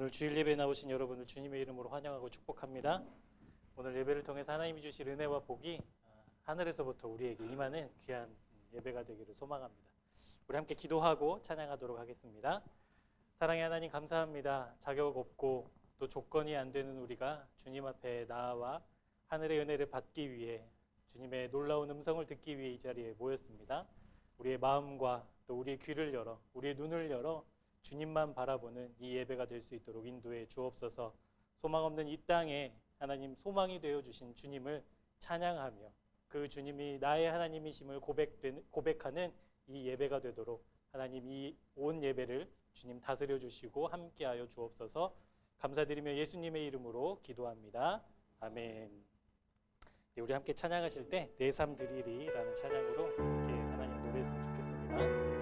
오늘 주일 예배에 나오신 여러분을 주님의 이름으로 환영하고 축복합니다. 오늘 예배를 통해서 하나님이 주실 은혜와 복이 하늘에서부터 우리에게 임하는 귀한 예배가 되기를 소망합니다. 우리 함께 기도하고 찬양하도록 하겠습니다. 사랑의 하나님 감사합니다. 자격 없고 또 조건이 안 되는 우리가 주님 앞에 나아와 하늘의 은혜를 받기 위해 주님의 놀라운 음성을 듣기 위해 이 자리에 모였습니다. 우리의 마음과 또 우리의 귀를 열어 우리의 눈을 열어 주님만 바라보는 이 예배가 될 수 있도록 인도해 주옵소서. 소망 없는 이 땅에 하나님 소망이 되어 주신 주님을 찬양하며 그 주님이 나의 하나님이심을 고백하는 이 예배가 되도록 하나님 이 온 예배를 주님 다스려 주시고 함께하여 주옵소서. 감사드리며 예수님의 이름으로 기도합니다. 아멘. 네, 우리 함께 찬양하실 때 내 삶 드리리라는 찬양으로 이렇게 하나님 노래했으면 좋겠습니다.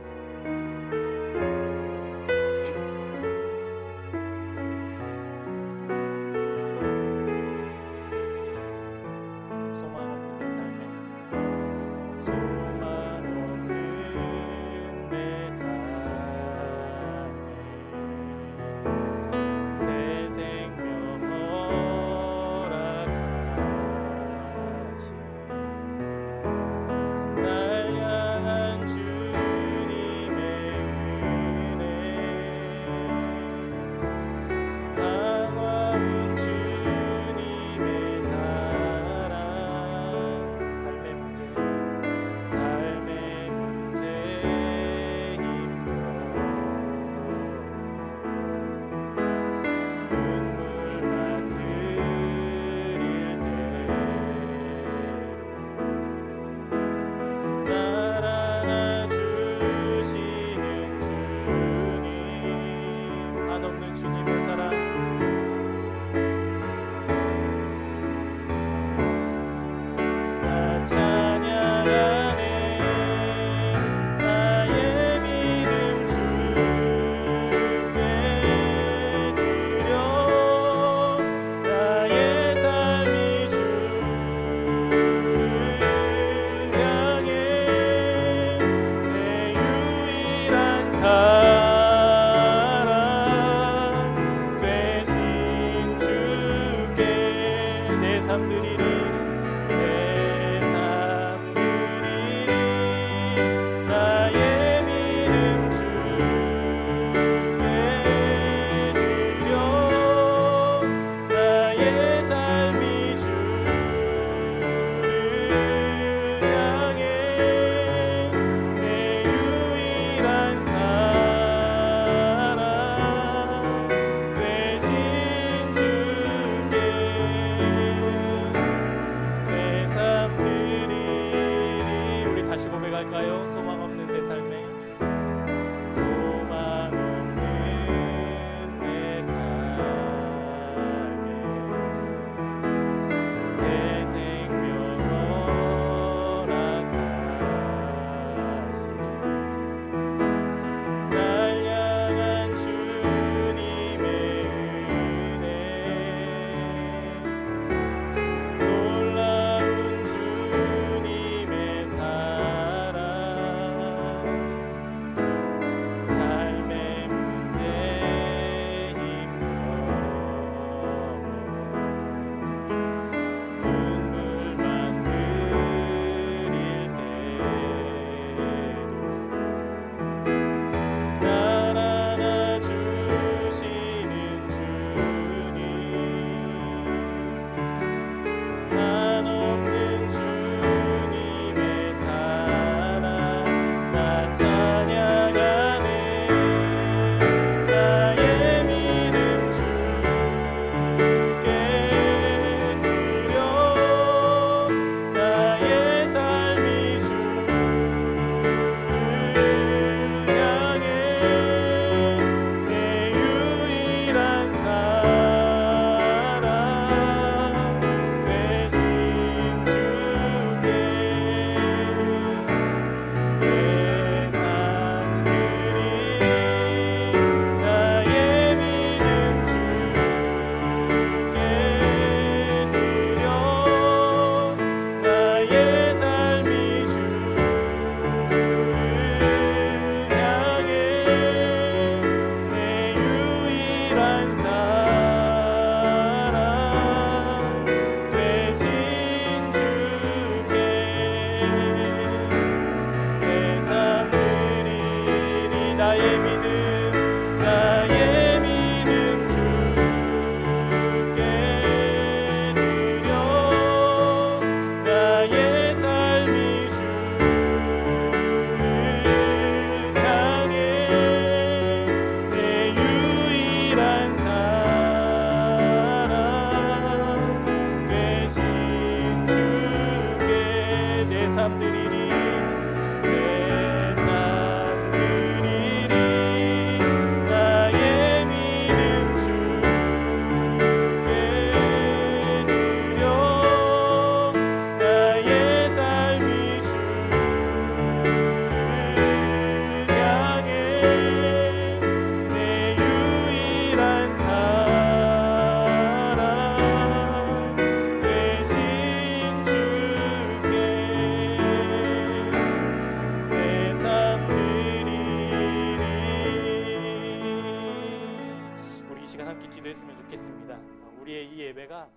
되었으면 좋겠습니다. 우리의 이 예배가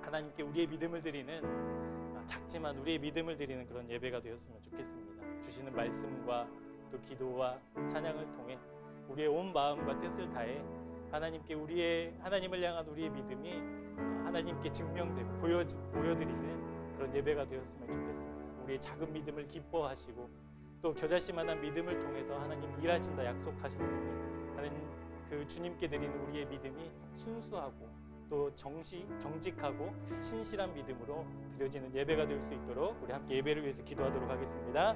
하나님께 우리의 믿음을 드리는, 작지만 우리의 믿음을 드리는 그런 예배가 되었으면 좋겠습니다. 주시는 말씀과 또 기도와 찬양을 통해 우리의 온 마음과 뜻을 다해 하나님께 하나님을 향한 우리의 믿음이 하나님께 증명되고 보여드리는 그런 예배가 되었으면 좋겠습니다. 우리의 작은 믿음을 기뻐하시고 또 겨자씨만한 믿음을 통해서 하나님 일하신다 약속하셨으니 하나님 그 주님께 드리는 우리의 믿음이 순수하고 또 정직하고 신실한 믿음으로 드려지는 예배가 될 수 있도록 우리 함께 예배를 위해서 기도하도록 하겠습니다.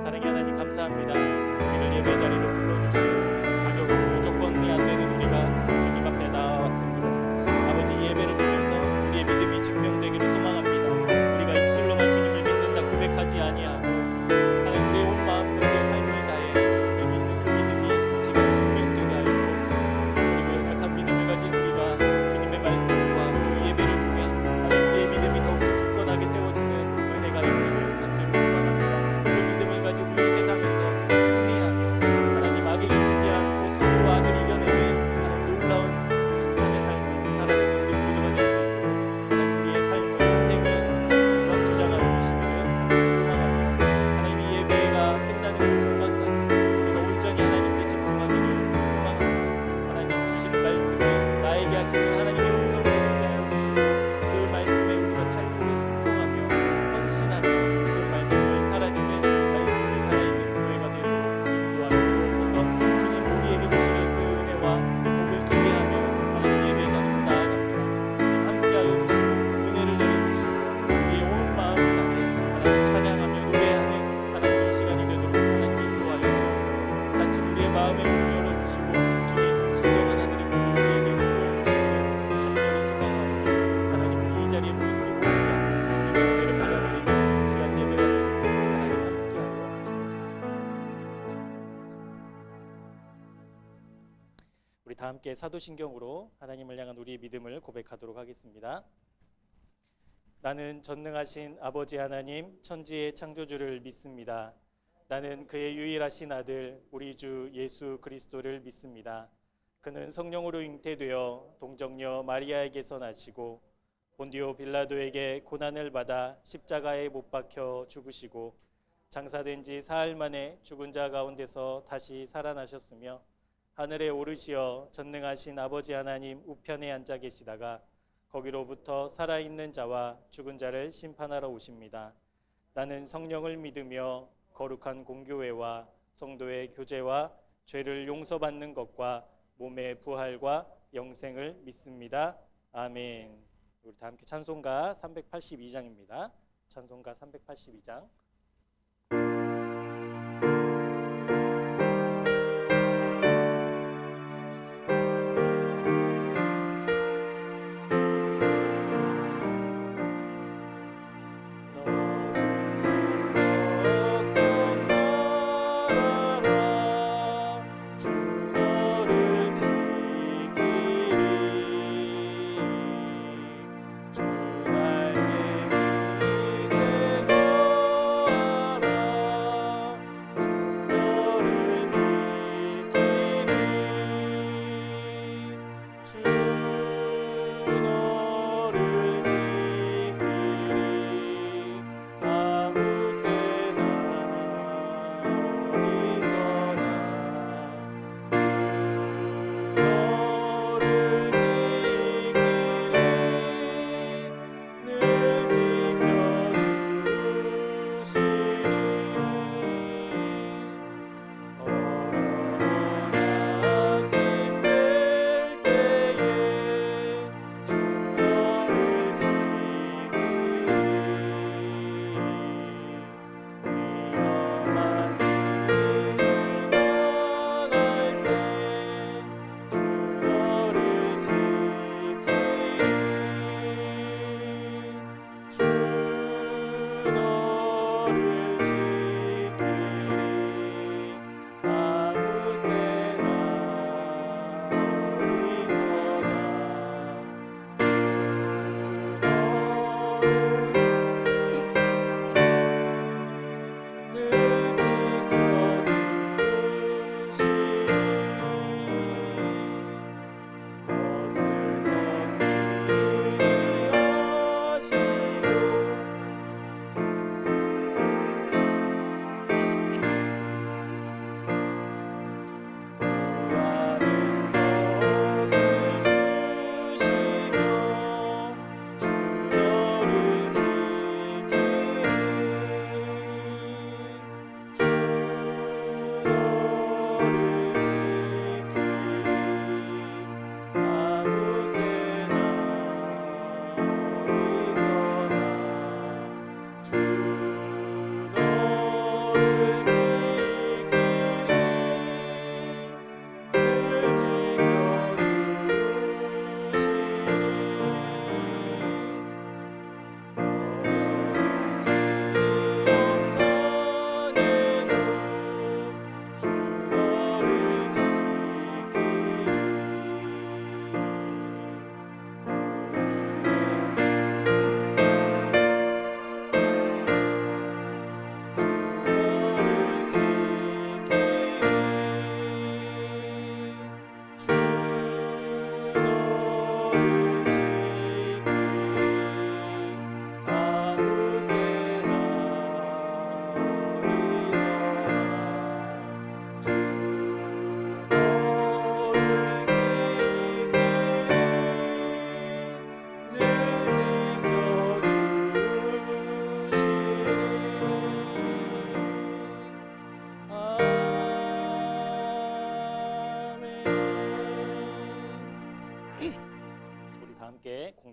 사랑의 하나님 감사합니다. 우리를 예배 자리로 불러주시고 자격으로 조건이 안 되는 우리가 주님 앞에 나왔습니다. 아버지, 이 예배를 통해서 우리의 믿음이 증명되기를 소망합니다. 우리가 입술로만 주님을 믿는다 고백하지 아니하고 하나님 우리의 온 마음과 우리의 삶을 다해 주님을 믿는 그 믿음이 이 시간 증명되게 하여 주옵소서. 그리고 연약한 믿음을 가진 우리가 주님의 말씀과 이 예배를 통해 하나님 우리의 믿음이 더욱 굳건하게 세워지는 은혜가 있기를 간절히 소망합니다. 그 믿음을 가지고 이 세상에서 승리하며 하나님 악에 갇히지 않고 서로 악을 이겨내는 하나님 놀라운 크리스찬의 삶을 살아내는 우리 모두가 될 수 있도록 하나님 우리의 삶을 인생을 주장하여 주시기를 간절히 소망합니다. 하나님 이 예배가 끝나는 그 순간까지 우리가 온전히 하나님께 집중하기를 소망합니다. 하나님 주시는 말씀을 나에게 하시는 하나님의 음성을 듣게 하여 주시고 그 말씀에 우리가 삶으로 순종하며 헌신하며 그 말씀을 살아내는 말씀이 살아있는 교회가 되도록 인도하여 주옵소서. 주님 우리에게 주실 그 은혜와 그 복을 기대하며 하나님 예배 자리로 나아갑니다. 주님 함께하여 주시고 은혜를 내려주시고 우리의 온 마음 다해 하나님 찬양하며 노래하는 하나님 이 시간이 되도록 하나님 인도하여 주옵소서. 같이 우리의 마음의 문을 열어주시고 주님 신령한 하늘의 문을 우리에게 부어주시기를 간절히 소망하오니 하나님 우리 이 자리에 모인 우리 모두가 주님의 은혜를 받아들이는 귀한 예배가 되도록 하나님 함께하여 주옵소서. 우리 다 함께 사도신경으로 하나님을 향한 우리의 믿음을 고백하도록 하겠습니다. 나는 전능하신 아버지 하나님 천지의 창조주를 믿습니다. 나는 그의 유일하신 아들 우리 주 예수 그리스도를 믿습니다. 그는 성령으로 잉태되어 동정녀 마리아에게서 나시고 본디오 빌라도에게 고난을 받아 십자가에 못 박혀 죽으시고 장사된 지 사흘 만에 죽은 자 가운데서 다시 살아나셨으며 하늘에 오르시어 전능하신 아버지 하나님 우편에 앉아 계시다가 거기로부터 살아있는 자와 죽은 자를 심판하러 오십니다. 나는 성령을 믿으며 거룩한 공교회와 성도의 교제와 죄를 용서받는 것과 몸의 부활과 영생을 믿습니다. 아멘. 우리 다 함께 찬송가 382장입니다. 찬송가 382장.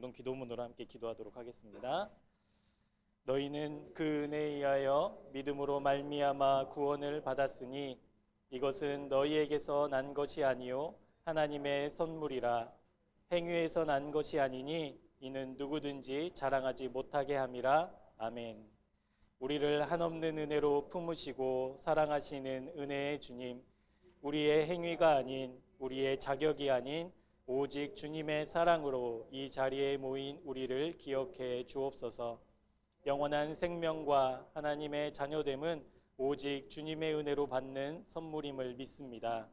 공동 기도문으로 함께 기도하도록 하겠습니다. 너희는 그 은혜에 의하여 믿음으로 말미암아 구원을 받았으니 이것은 너희에게서 난 것이 아니요 하나님의 선물이라. 행위에서 난 것이 아니니 이는 누구든지 자랑하지 못하게 함이라. 아멘. 우리를 한없는 은혜로 품으시고 사랑하시는 은혜의 주님, 우리의 행위가 아닌, 우리의 자격이 아닌 오직 주님의 사랑으로 이 자리에 모인 우리를 기억해 주옵소서. 영원한 생명과 하나님의 자녀됨은 오직 주님의 은혜로 받는 선물임을 믿습니다.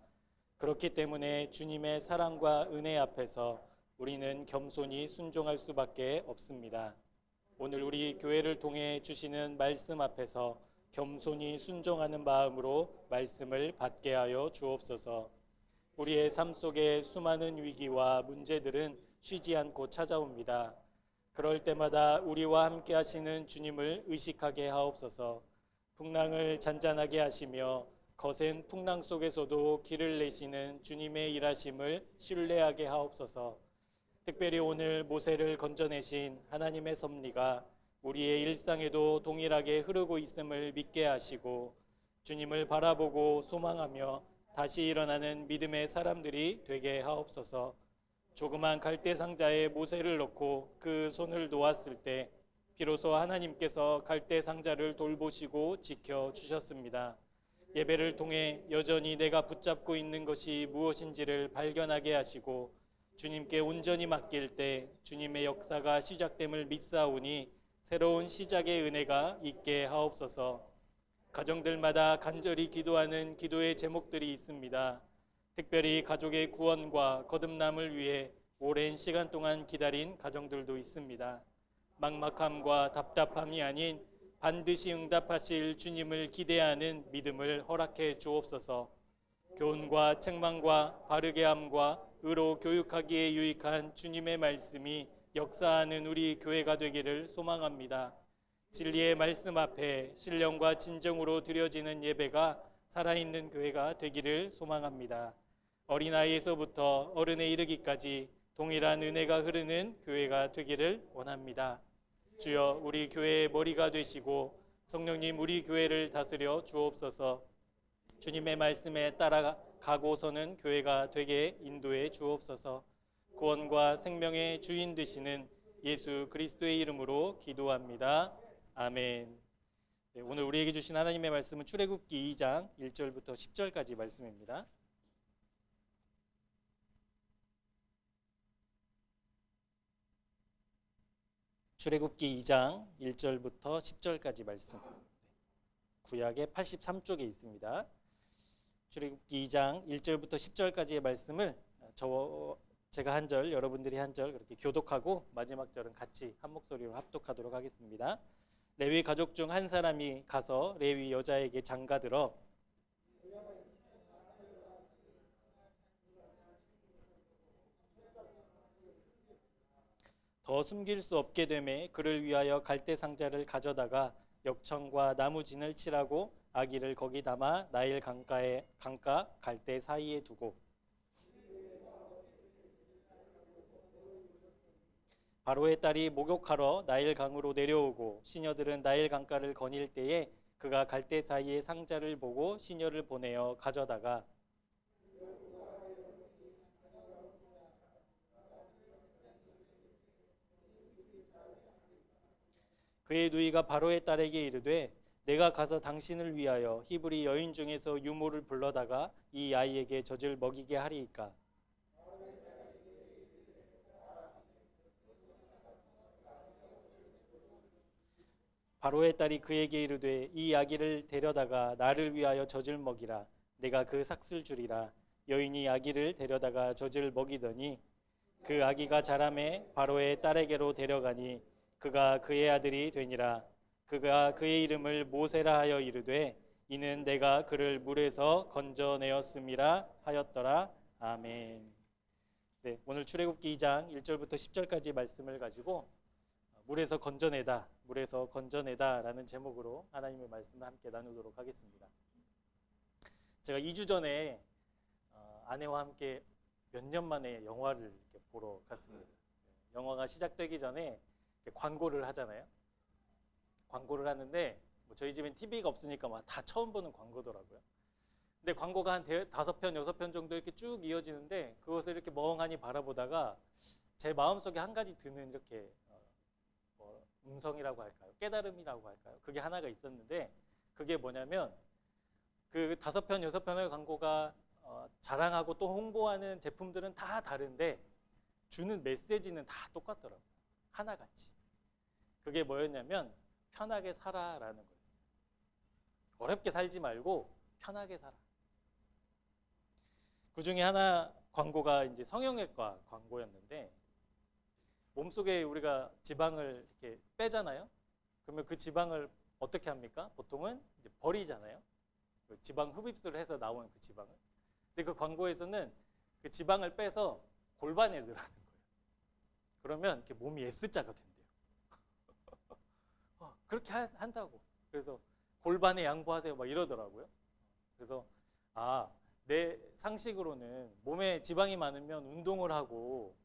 그렇기 때문에 주님의 사랑과 은혜 앞에서 우리는 겸손히 순종할 수밖에 없습니다. 오늘 우리 교회를 통해 주시는 말씀 앞에서 겸손히 순종하는 마음으로 말씀을 받게 하여 주옵소서. 우리의 삶 속에 수많은 위기와 문제들은 쉬지 않고 찾아옵니다. 그럴 때마다 우리와 함께 하시는 주님을 의식하게 하옵소서. 풍랑을 잔잔하게 하시며 거센 풍랑 속에서도 길을 내시는 주님의 일하심을 신뢰하게 하옵소서. 특별히 오늘 모세를 건져내신 하나님의 섭리가 우리의 일상에도 동일하게 흐르고 있음을 믿게 하시고 주님을 바라보고 소망하며 다시 일어나는 믿음의 사람들이 되게 하옵소서. 조그만 갈대 상자에 모세를 넣고 그 손을 놓았을 때 비로소 하나님께서 갈대 상자를 돌보시고 지켜주셨습니다. 예배를 통해 여전히 내가 붙잡고 있는 것이 무엇인지를 발견하게 하시고 주님께 온전히 맡길 때 주님의 역사가 시작됨을 믿사오니 새로운 시작의 은혜가 있게 하옵소서. 가정들마다 간절히 기도하는 기도의 제목들이 있습니다. 특별히 가족의 구원과 거듭남을 위해 오랜 시간 동안 기다린 가정들도 있습니다. 막막함과 답답함이 아닌 반드시 응답하실 주님을 기대하는 믿음을 허락해 주옵소서. 교훈과 책망과 바르게 함과 의로 교육하기에 유익한 주님의 말씀이 역사하는 우리 교회가 되기를 소망합니다. 진리의 말씀 앞에 신령과 진정으로 드려지는 예배가 살아있는 교회가 되기를 소망합니다. 어린아이에서부터 어른에 이르기까지 동일한 은혜가 흐르는 교회가 되기를 원합니다. 주여, 우리 교회의 머리가 되시고 성령님 우리 교회를 다스려 주옵소서. 주님의 말씀에 따라가고서는 교회가 되게 인도해 주옵소서. 구원과 생명의 주인 되시는 예수 그리스도의 이름으로 기도합니다. 아멘. 네, 오늘 우리에게 주신 하나님의 말씀은 출애굽기 2장 1절부터 10절까지 말씀입니다. 출애굽기 2장 1절부터 10절까지 말씀. 구약의 83쪽에 있습니다. 출애굽기 2장 1절부터 10절까지의 말씀을 제가 한 절, 여러분들이 한 절 그렇게 교독하고 마지막 절은 같이 한 목소리로 합독하도록 하겠습니다. 레위 가족 중 한 사람이 가서 레위 여자에게 장가들어 더 숨길 수 없게 되매 그를 위하여 갈대 상자를 가져다가 역청과 나무진을 칠하고 아기를 거기 담아 나일 강가 갈대 사이에 두고 바로의 딸이 목욕하러 나일 강으로 내려오고 시녀들은 나일 강가를 거닐 때에 그가 갈대 사이에 상자를 보고 시녀를 보내어 가져다가 그의 누이가 바로의 딸에게 이르되 내가 가서 당신을 위하여 히브리 여인 중에서 유모를 불러다가 이 아이에게 젖을 먹이게 하리이까. 바로의 딸이 그에게 이르되 이 아기를 데려다가 나를 위하여 젖을 먹이라. 내가 그 삭슬 주리라. 여인이 아기를 데려다가 젖을 먹이더니 그 아기가 자라매 바로의 딸에게로 데려가니 그가 그의 아들이 되니라. 그가 그의 이름을 모세라 하여 이르되 이는 내가 그를 물에서 건져내었음이라 하였더라. 아멘. 네, 오늘 출애굽기 2장 1절부터 10절까지 말씀을 가지고 물에서 건져내다라는 제목으로 하나님의 말씀을 함께 나누도록 하겠습니다. 제가 2주 전에 아내와 함께 몇 년 만에 영화를 이렇게 보러 갔습니다. 영화가 시작되기 전에 광고를 하잖아요. 광고를 하는데 뭐 저희 집엔 TV가 없으니까 막 다 처음 보는 광고더라고요. 근데 광고가 한 5편, 6편 정도 이렇게 쭉 이어지는데 그것을 이렇게 멍하니 바라보다가 제 마음속에 한 가지 드는 이렇게 뭐 음성이라고 할까요? 깨달음이라고 할까요? 그게 하나가 있었는데 그게 뭐냐면 그 5편, 6편의 광고가 자랑하고 또 홍보하는 제품들은 다 다른데 주는 메시지는 다 똑같더라고요. 하나같이. 그게 뭐였냐면 편하게 살아라는 거였어요. 어렵게 살지 말고 편하게 살아. 그 중에 하나 광고가 이제 성형외과 광고였는데 몸속에 우리가 지방을 이렇게 빼잖아요. 그러면 그 지방을 어떻게 합니까? 보통은 이제 버리잖아요. 그 지방 흡입술을 해서 나오는 그 지방을. 근데 그 광고에서는 그 지방을 빼서 골반에 넣으라는 거예요. 그러면 이렇게 몸이 S자가 된대요. 그렇게 한다고. 그래서 골반에 양보하세요 막 이러더라고요. 그래서 내 상식으로는 몸에 지방이 많으면 운동을 하고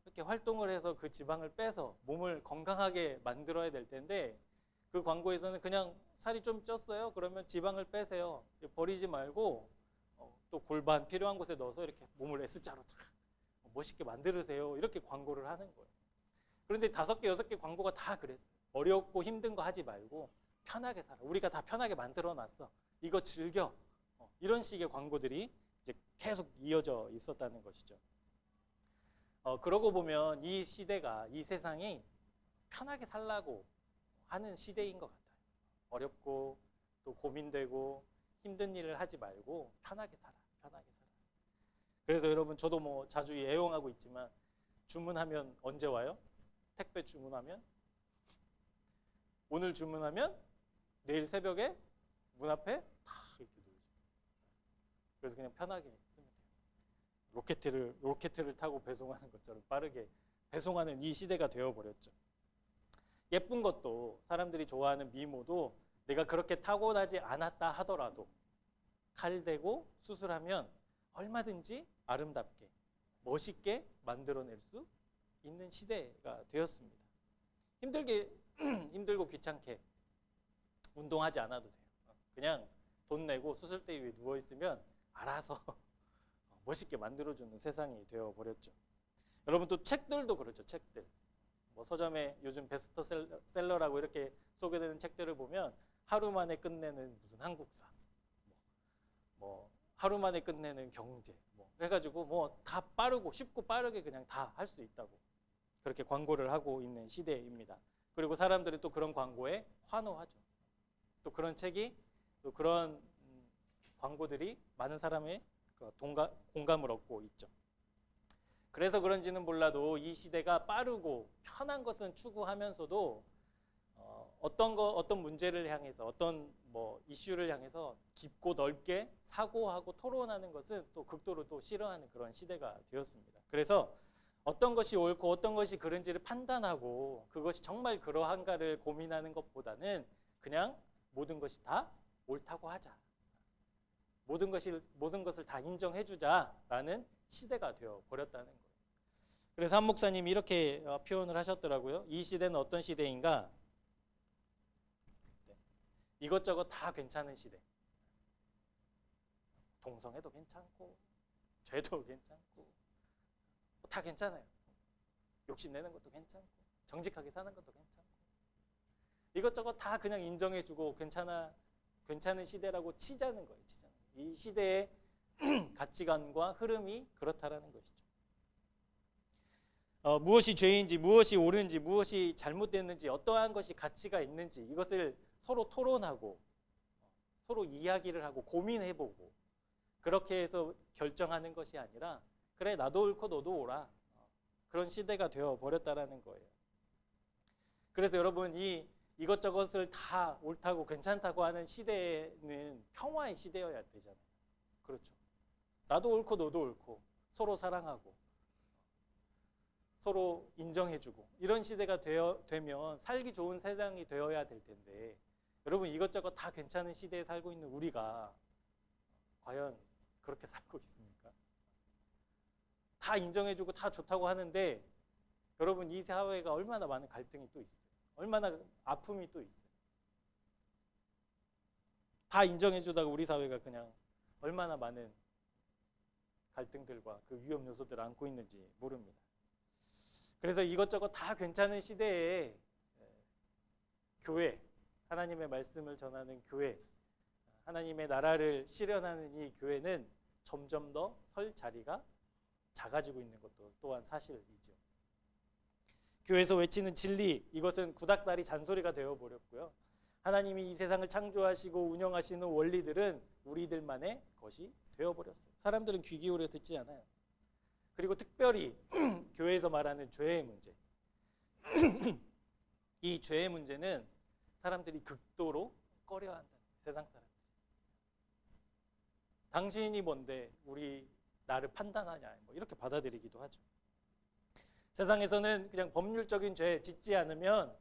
이렇게 활동을 해서 그 지방을 빼서 몸을 건강하게 만들어야 될 텐데 그 광고에서는 그냥 살이 좀 쪘어요. 그러면 지방을 빼세요. 버리지 말고 또 골반 필요한 곳에 넣어서 이렇게 몸을 S자로 멋있게 만들으세요. 이렇게 광고를 하는 거예요. 그런데 5개, 6개 광고가 다 그랬어요. 어렵고 힘든 거 하지 말고 편하게 살아. 우리가 다 편하게 만들어 놨어. 이거 즐겨. 이런 식의 광고들이 이제 계속 이어져 있었다는 것이죠. 그러고 보면 이 시대가, 이 세상이 편하게 살라고 하는 시대인 것 같아요. 어렵고 또 고민되고 힘든 일을 하지 말고 편하게 살아. 편하게 살아. 그래서 여러분 저도 뭐 자주 애용하고 있지만 주문하면 언제 와요? 택배 주문하면 오늘 주문하면 내일 새벽에 문 앞에 다 이렇게 놓여져. 그래서 그냥 편하게 쓰면 돼요. 로켓을 타고 배송하는 것처럼 빠르게 배송하는 이 시대가 되어버렸죠. 예쁜 것도 사람들이 좋아하는 미모도 내가 그렇게 타고나지 않았다 하더라도 칼 대고 수술하면 얼마든지 아름답게 멋있게 만들어낼 수 있는 시대가 되었습니다. 힘들고 귀찮게 운동하지 않아도 돼요. 그냥 돈 내고 수술대 위에 누워있으면 알아서 멋있게 만들어주는 세상이 되어버렸죠. 여러분 또 책들도 그렇죠. 책들. 뭐 서점에 요즘 베스트셀러라고 이렇게 소개되는 책들을 보면 하루 만에 끝내는 무슨 한국사, 뭐 하루 만에 끝내는 경제, 뭐 해가지고 뭐 다 빠르고 쉽고 빠르게 그냥 다 할 수 있다고 그렇게 광고를 하고 있는 시대입니다. 그리고 사람들이 또 그런 광고에 환호하죠. 또 그런 책이 또 그런 광고들이 많은 사람의 공감을 얻고 있죠. 그래서 그런지는 몰라도 이 시대가 빠르고 편한 것은 추구하면서도 어떤 문제를 향해서 어떤 뭐 이슈를 향해서 깊고 넓게 사고하고 토론하는 것은 또 극도로 또 싫어하는 그런 시대가 되었습니다. 그래서 어떤 것이 옳고 어떤 것이 그른지를 판단하고 그것이 정말 그러한가를 고민하는 것보다는 그냥 모든 것이 다 옳다고 하자. 모든 것을 다 인정해주자라는 시대가 되어버렸다는 거예요. 그래서 한 목사님이 이렇게 표현을 하셨더라고요. 이 시대는 어떤 시대인가? 이것저것 다 괜찮은 시대. 동성애도 괜찮고 죄도 괜찮고 다 괜찮아요. 욕심내는 것도 괜찮고 정직하게 사는 것도 괜찮고 이것저것 다 그냥 인정해주고 괜찮은 시대라고 치자는 거예요. 이 시대의 가치관과 흐름이 그렇다라는 것이죠. 무엇이 죄인지, 무엇이 옳은지, 무엇이 잘못됐는지, 어떠한 것이 가치가 있는지 이것을 서로 토론하고 서로 이야기를 하고 고민해보고 그렇게 해서 결정하는 것이 아니라 그래 나도 옳고 너도 옳아 그런 시대가 되어버렸다라는 거예요. 그래서 여러분 이것저것을 다 옳다고 괜찮다고 하는 시대는 평화의 시대여야 되잖아요. 그렇죠. 나도 옳고 너도 옳고 서로 사랑하고 서로 인정해주고 이런 시대가 되면 살기 좋은 세상이 되어야 될 텐데 여러분 이것저것 다 괜찮은 시대에 살고 있는 우리가 과연 그렇게 살고 있습니까? 다 인정해주고 다 좋다고 하는데 여러분 이 사회가 얼마나 많은 갈등이 또 있어요. 얼마나 아픔이 또 있어요. 다 인정해주다가 우리 사회가 그냥 얼마나 많은 갈등들과 그 위험 요소들을 안고 있는지 모릅니다. 그래서 이것저것 다 괜찮은 시대에 교회, 하나님의 말씀을 전하는 교회, 하나님의 나라를 실현하는 이 교회는 점점 더 설 자리가 작아지고 있는 것도 또한 사실이죠. 교회에서 외치는 진리, 이것은 구닥다리 잔소리가 되어버렸고요. 하나님이 이 세상을 창조하시고 운영하시는 원리들은 우리들만의 것이 되어버렸어요. 사람들은 귀 기울여 듣지 않아요. 그리고 특별히 교회에서 말하는 죄의 문제, 이 죄의 문제는 사람들이 극도로 꺼려한다. 세상 사람들. 당신이 뭔데 우리 나를 판단하냐, 뭐 이렇게 받아들이기도 하죠. 세상에서는 그냥 법률적인 죄 짓지 않으면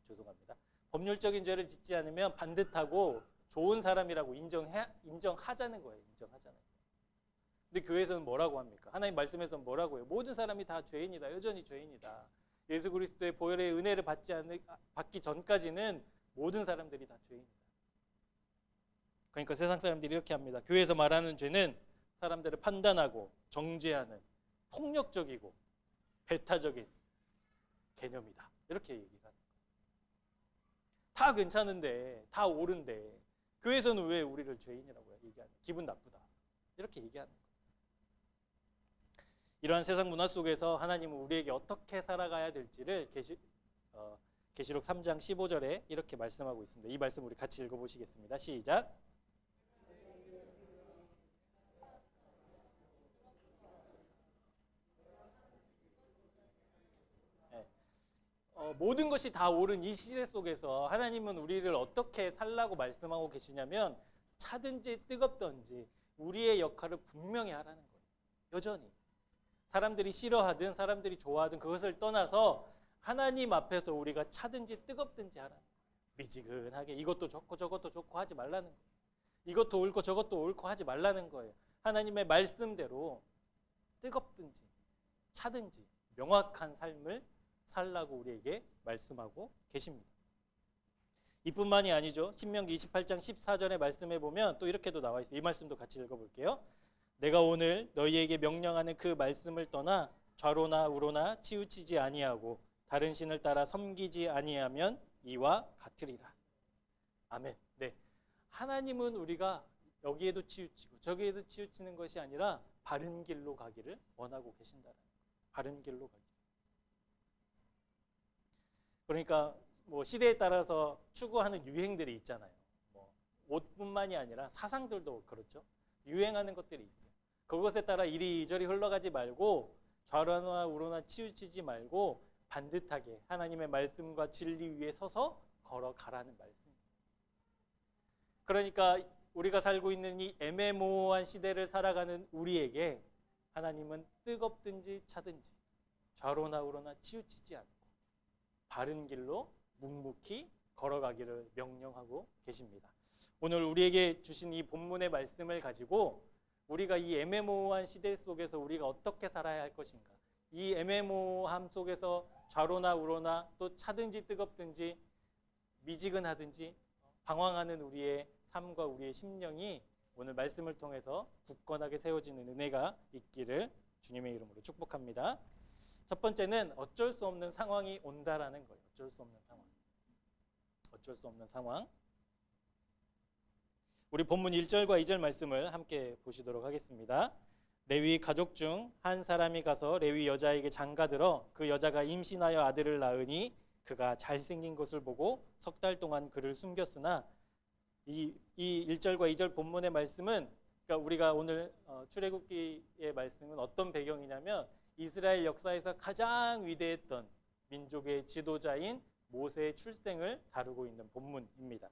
죄송합니다. 법률적인 죄를 짓지 않으면 반듯하고 좋은 사람이라고 인정하자는 거예요. 인정하자는 거예요. 근데 교회에서는 뭐라고 합니까? 하나님 말씀에서는 뭐라고 해요? 모든 사람이 다 죄인이다. 여전히 죄인이다. 예수 그리스도의 보혈의 은혜를 받기 전까지는 모든 사람들이 다 죄인이다. 그러니까 세상 사람들이 이렇게 합니다. 교회에서 말하는 죄는 사람들을 판단하고 정죄하는 폭력적이고 배타적인 개념이다. 이렇게 얘기하는 거예요. 다 괜찮은데, 다 옳은데 교회에서는 왜 우리를 죄인이라고 얘기하냐? 기분 나쁘다. 이렇게 얘기하는 거예요. 이러한 세상 문화 속에서 하나님은 우리에게 어떻게 살아가야 될지를 계시록 3장 15절에 이렇게 말씀하고 있습니다. 이 말씀 우리 같이 읽어보시겠습니다. 시작. 모든 것이 다 옳은 이 시대 속에서 하나님은 우리를 어떻게 살라고 말씀하고 계시냐면 차든지 뜨겁든지 우리의 역할을 분명히 하라는 거예요. 여전히. 사람들이 싫어하든 사람들이 좋아하든 그것을 떠나서 하나님 앞에서 우리가 차든지 뜨겁든지 하라는 거예요. 미지근하게 이것도 좋고 저것도 좋고 하지 말라는 거예요. 이것도 옳고 저것도 옳고 하지 말라는 거예요. 하나님의 말씀대로 뜨겁든지 차든지 명확한 삶을 살라고 우리에게 말씀하고 계십니다. 이뿐만이 아니죠. 신명기 28장 14절의 말씀에 보면 또 이렇게도 나와 있어요. 이 말씀도 같이 읽어볼게요. 내가 오늘 너희에게 명령하는 그 말씀을 떠나 좌로나 우로나 치우치지 아니하고 다른 신을 따라 섬기지 아니하면 이와 같으리라. 아멘. 네, 하나님은 우리가 여기에도 치우치고 저기에도 치우치는 것이 아니라 바른 길로 가기를 원하고 계신다는 거예요. 바른 길로 가기. 그러니까 뭐 시대에 따라서 추구하는 유행들이 있잖아요. 뭐 옷뿐만이 아니라 사상들도 그렇죠. 유행하는 것들이 있어요. 그것에 따라 이리저리 흘러가지 말고 좌로나 우로나 치우치지 말고 반듯하게 하나님의 말씀과 진리 위에 서서 걸어가라는 말씀. 그러니까 우리가 살고 있는 이 애매모호한 시대를 살아가는 우리에게 하나님은 뜨겁든지 차든지 좌로나 우로나 치우치지 않고 바른 길로 묵묵히 걸어가기를 명령하고 계십니다. 오늘 우리에게 주신 이 본문의 말씀을 가지고 우리가 이 애매모호한 시대 속에서 우리가 어떻게 살아야 할 것인가, 이 애매모호함 속에서 좌로나 우로나 또 차든지 뜨겁든지 미지근하든지 방황하는 우리의 삶과 우리의 심령이 오늘 말씀을 통해서 굳건하게 세워지는 은혜가 있기를 주님의 이름으로 축복합니다. 첫 번째는 어쩔 수 없는 상황이 온다라는 거예요. 어쩔 수 없는 상황. 어쩔 수 없는 상황. 우리 본문 1절과 2절 말씀을 함께 보시도록 하겠습니다. 레위 가족 중 한 사람이 가서 레위 여자에게 장가들어 그 여자가 임신하여 아들을 낳으니 그가 잘생긴 것을 보고 석 달 동안 그를 숨겼으나 이 1절과 2절 본문의 말씀은 그러니까 우리가 오늘 출애굽기의 말씀은 어떤 배경이냐면 이스라엘 역사에서 가장 위대했던 민족의 지도자인 모세의 출생을 다루고 있는 본문입니다.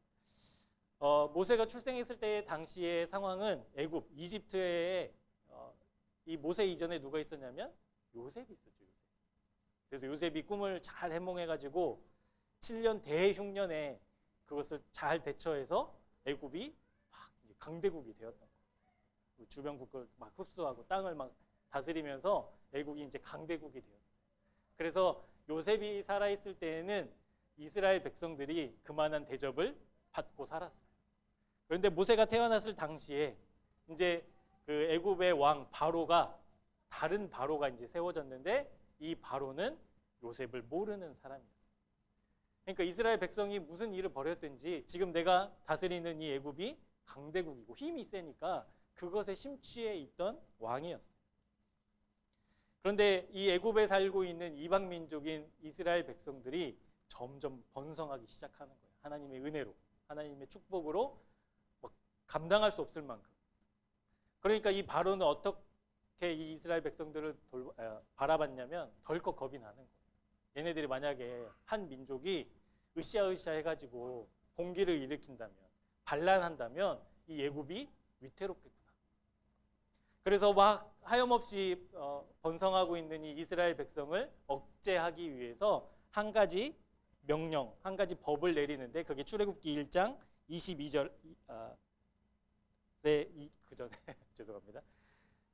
모세가 출생했을 때 당시의 상황은 애굽, 이집트에 이 모세 이전에 누가 있었냐면 요셉이 있었죠. 요셉. 그래서 요셉이 꿈을 잘 해몽해가지고 7년 대흉년에 그것을 잘 대처해서 애굽이 막 강대국이 되었던 거예요. 주변 국가를 막 흡수하고 땅을 막 다스리면서 애국이 이제 강대국이 되었어요. 그래서 요셉이 살아있을 때에는 이스라엘 백성들이 그만한 대접을 받고 살았어요. 그런데 모세가 태어났을 당시에 이제 그 애굽의 왕 바로가 다른 바로가 이제 세워졌는데 이 바로는 요셉을 모르는 사람이었어요. 그러니까 이스라엘 백성이 무슨 일을 벌였든지 지금 내가 다스리는 이 애굽이 강대국이고 힘이 세니까 그것에 심취해 있던 왕이었어요. 그런데 이 애굽에 살고 있는 이방 민족인 이스라엘 백성들이 점점 번성하기 시작하는 거예요. 하나님의 은혜로, 하나님의 축복으로 감당할 수 없을 만큼. 그러니까 이 바로는 어떻게 이 이스라엘 백성들을 바라봤냐면 덜컥 겁이 나는 거예요. 얘네들이 만약에 한 민족이 으쌰으쌰 해가지고 봉기를 일으킨다면, 반란한다면 이 애굽이 위태롭겠구나. 그래서 막 하염없이 번성하고 있는 이 이스라엘 백성을 억제하기 위해서 한 가지 명령, 한 가지 법을 내리는데 그게 출애굽기 1장 22절 그 전에 죄송합니다.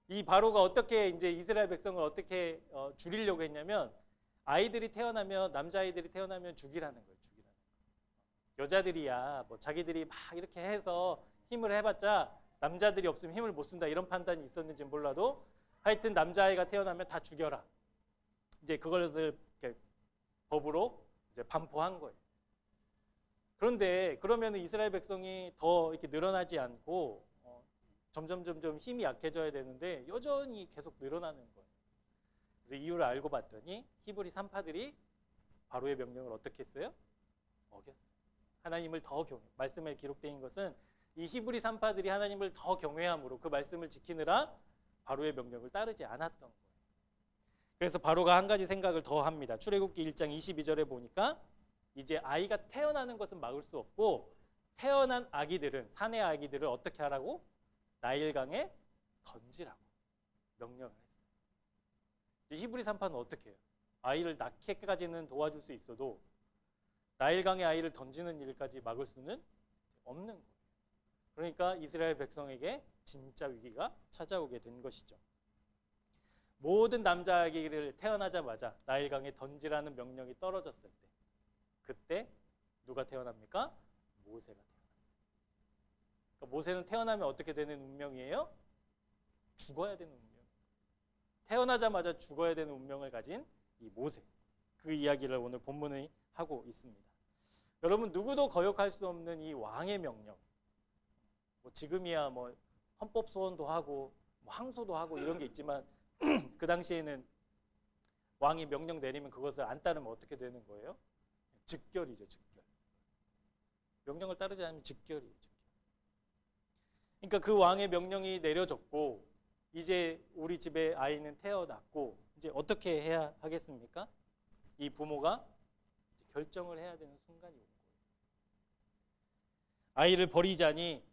이 바로가 어떻게 이제 이스라엘 백성을 어떻게 줄이려고 했냐면 아이들이 태어나면 남자아이들이 태어나면 죽이라는 거예요. 죽이라는 거. 여자들이야 뭐 자기들이 막 이렇게 해서 힘을 해봤자 남자들이 없으면 힘을 못 쓴다 이런 판단이 있었는지 몰라도 하여튼 남자아이가 태어나면 다 죽여라. 이제 그것을 이렇게 법으로 이제 반포한 거예요. 그런데 그러면 이스라엘 백성이 더 이렇게 늘어나지 않고 점점 힘이 약해져야 되는데 여전히 계속 늘어나는 거예요. 그래서 이유를 알고 봤더니 히브리 산파들이 바로의 명령을 어떻게 했어요? 어겼어요. 하나님을 더 경외. 말씀에 기록된 것은 이 히브리 산파들이 하나님을 더 경외함으로 그 말씀을 지키느라 바로의 명령을 따르지 않았던 거예요. 그래서 바로가 한 가지 생각을 더 합니다. 출애굽기 1장 22절에 보니까 이제 아이가 태어나는 것은 막을 수 없고 태어난 아기들은 산의 아기들을 어떻게 하라고? 나일강에 던지라고 명령을 했어요. 히브리 산파는 어떻게 해요? 아이를 낳기까지는 도와줄 수 있어도 나일강에 아이를 던지는 일까지 막을 수는 없는 거예요. 그러니까 이스라엘 백성에게 진짜 위기가 찾아오게 된 것이죠. 모든 남자 아기를 태어나자마자 나일강에 던지라는 명령이 떨어졌을 때 그때 누가 태어납니까? 모세가 태어났어요. 그러니까 모세는 태어나면 어떻게 되는 운명이에요? 죽어야 되는 운명. 태어나자마자 죽어야 되는 운명을 가진 이 모세. 그 이야기를 오늘 본문에 하고 있습니다. 여러분 누구도 거역할 수 없는 이 왕의 명령. 뭐 지금이야 뭐 헌법 소원도 하고 뭐 항소도 하고 이런 게 있지만 그 당시에는 왕이 명령 내리면 그것을 안 따르면 어떻게 되는 거예요? 즉결이죠, 즉결. 명령을 따르지 않으면 즉결이에요, 즉결. 그러니까 그 왕의 명령이 내려졌고 이제 우리 집에 아이는 태어났고 이제 어떻게 해야 하겠습니까? 이 부모가 결정을 해야 되는 순간이 온 거예요. 아이를 버리자니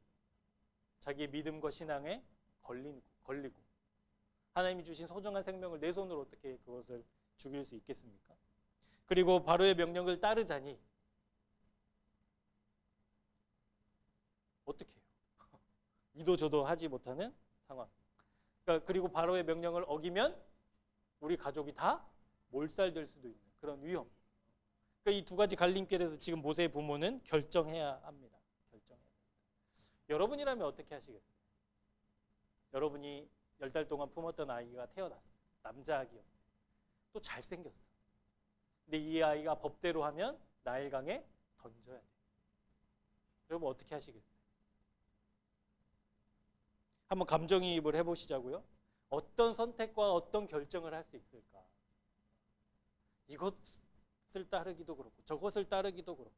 자기의 믿음과 신앙에 걸리고 하나님이 주신 소중한 생명을 내 손으로 어떻게 그것을 죽일 수 있겠습니까? 그리고 바로의 명령을 따르자니 어떻게 해요? 이도 저도 하지 못하는 상황. 그러니까 그리고 바로의 명령을 어기면 우리 가족이 다 몰살될 수도 있는 그런 위험. 그러니까 이 두 가지 갈림길에서 지금 모세의 부모는 결정해야 합니다. 결정해야 합니다. 여러분이라면 어떻게 하시겠어요? 여러분이 10달 동안 품었던 아이가 태어났어요. 남자아기였어요. 또 잘생겼어. 근데 이 아이가 법대로 하면 나일강에 던져야 돼요. 여러분 어떻게 하시겠어요? 한번 감정이입을 해보시자고요. 어떤 선택과 어떤 결정을 할 수 있을까? 이것을 따르기도 그렇고 저것을 따르기도 그렇고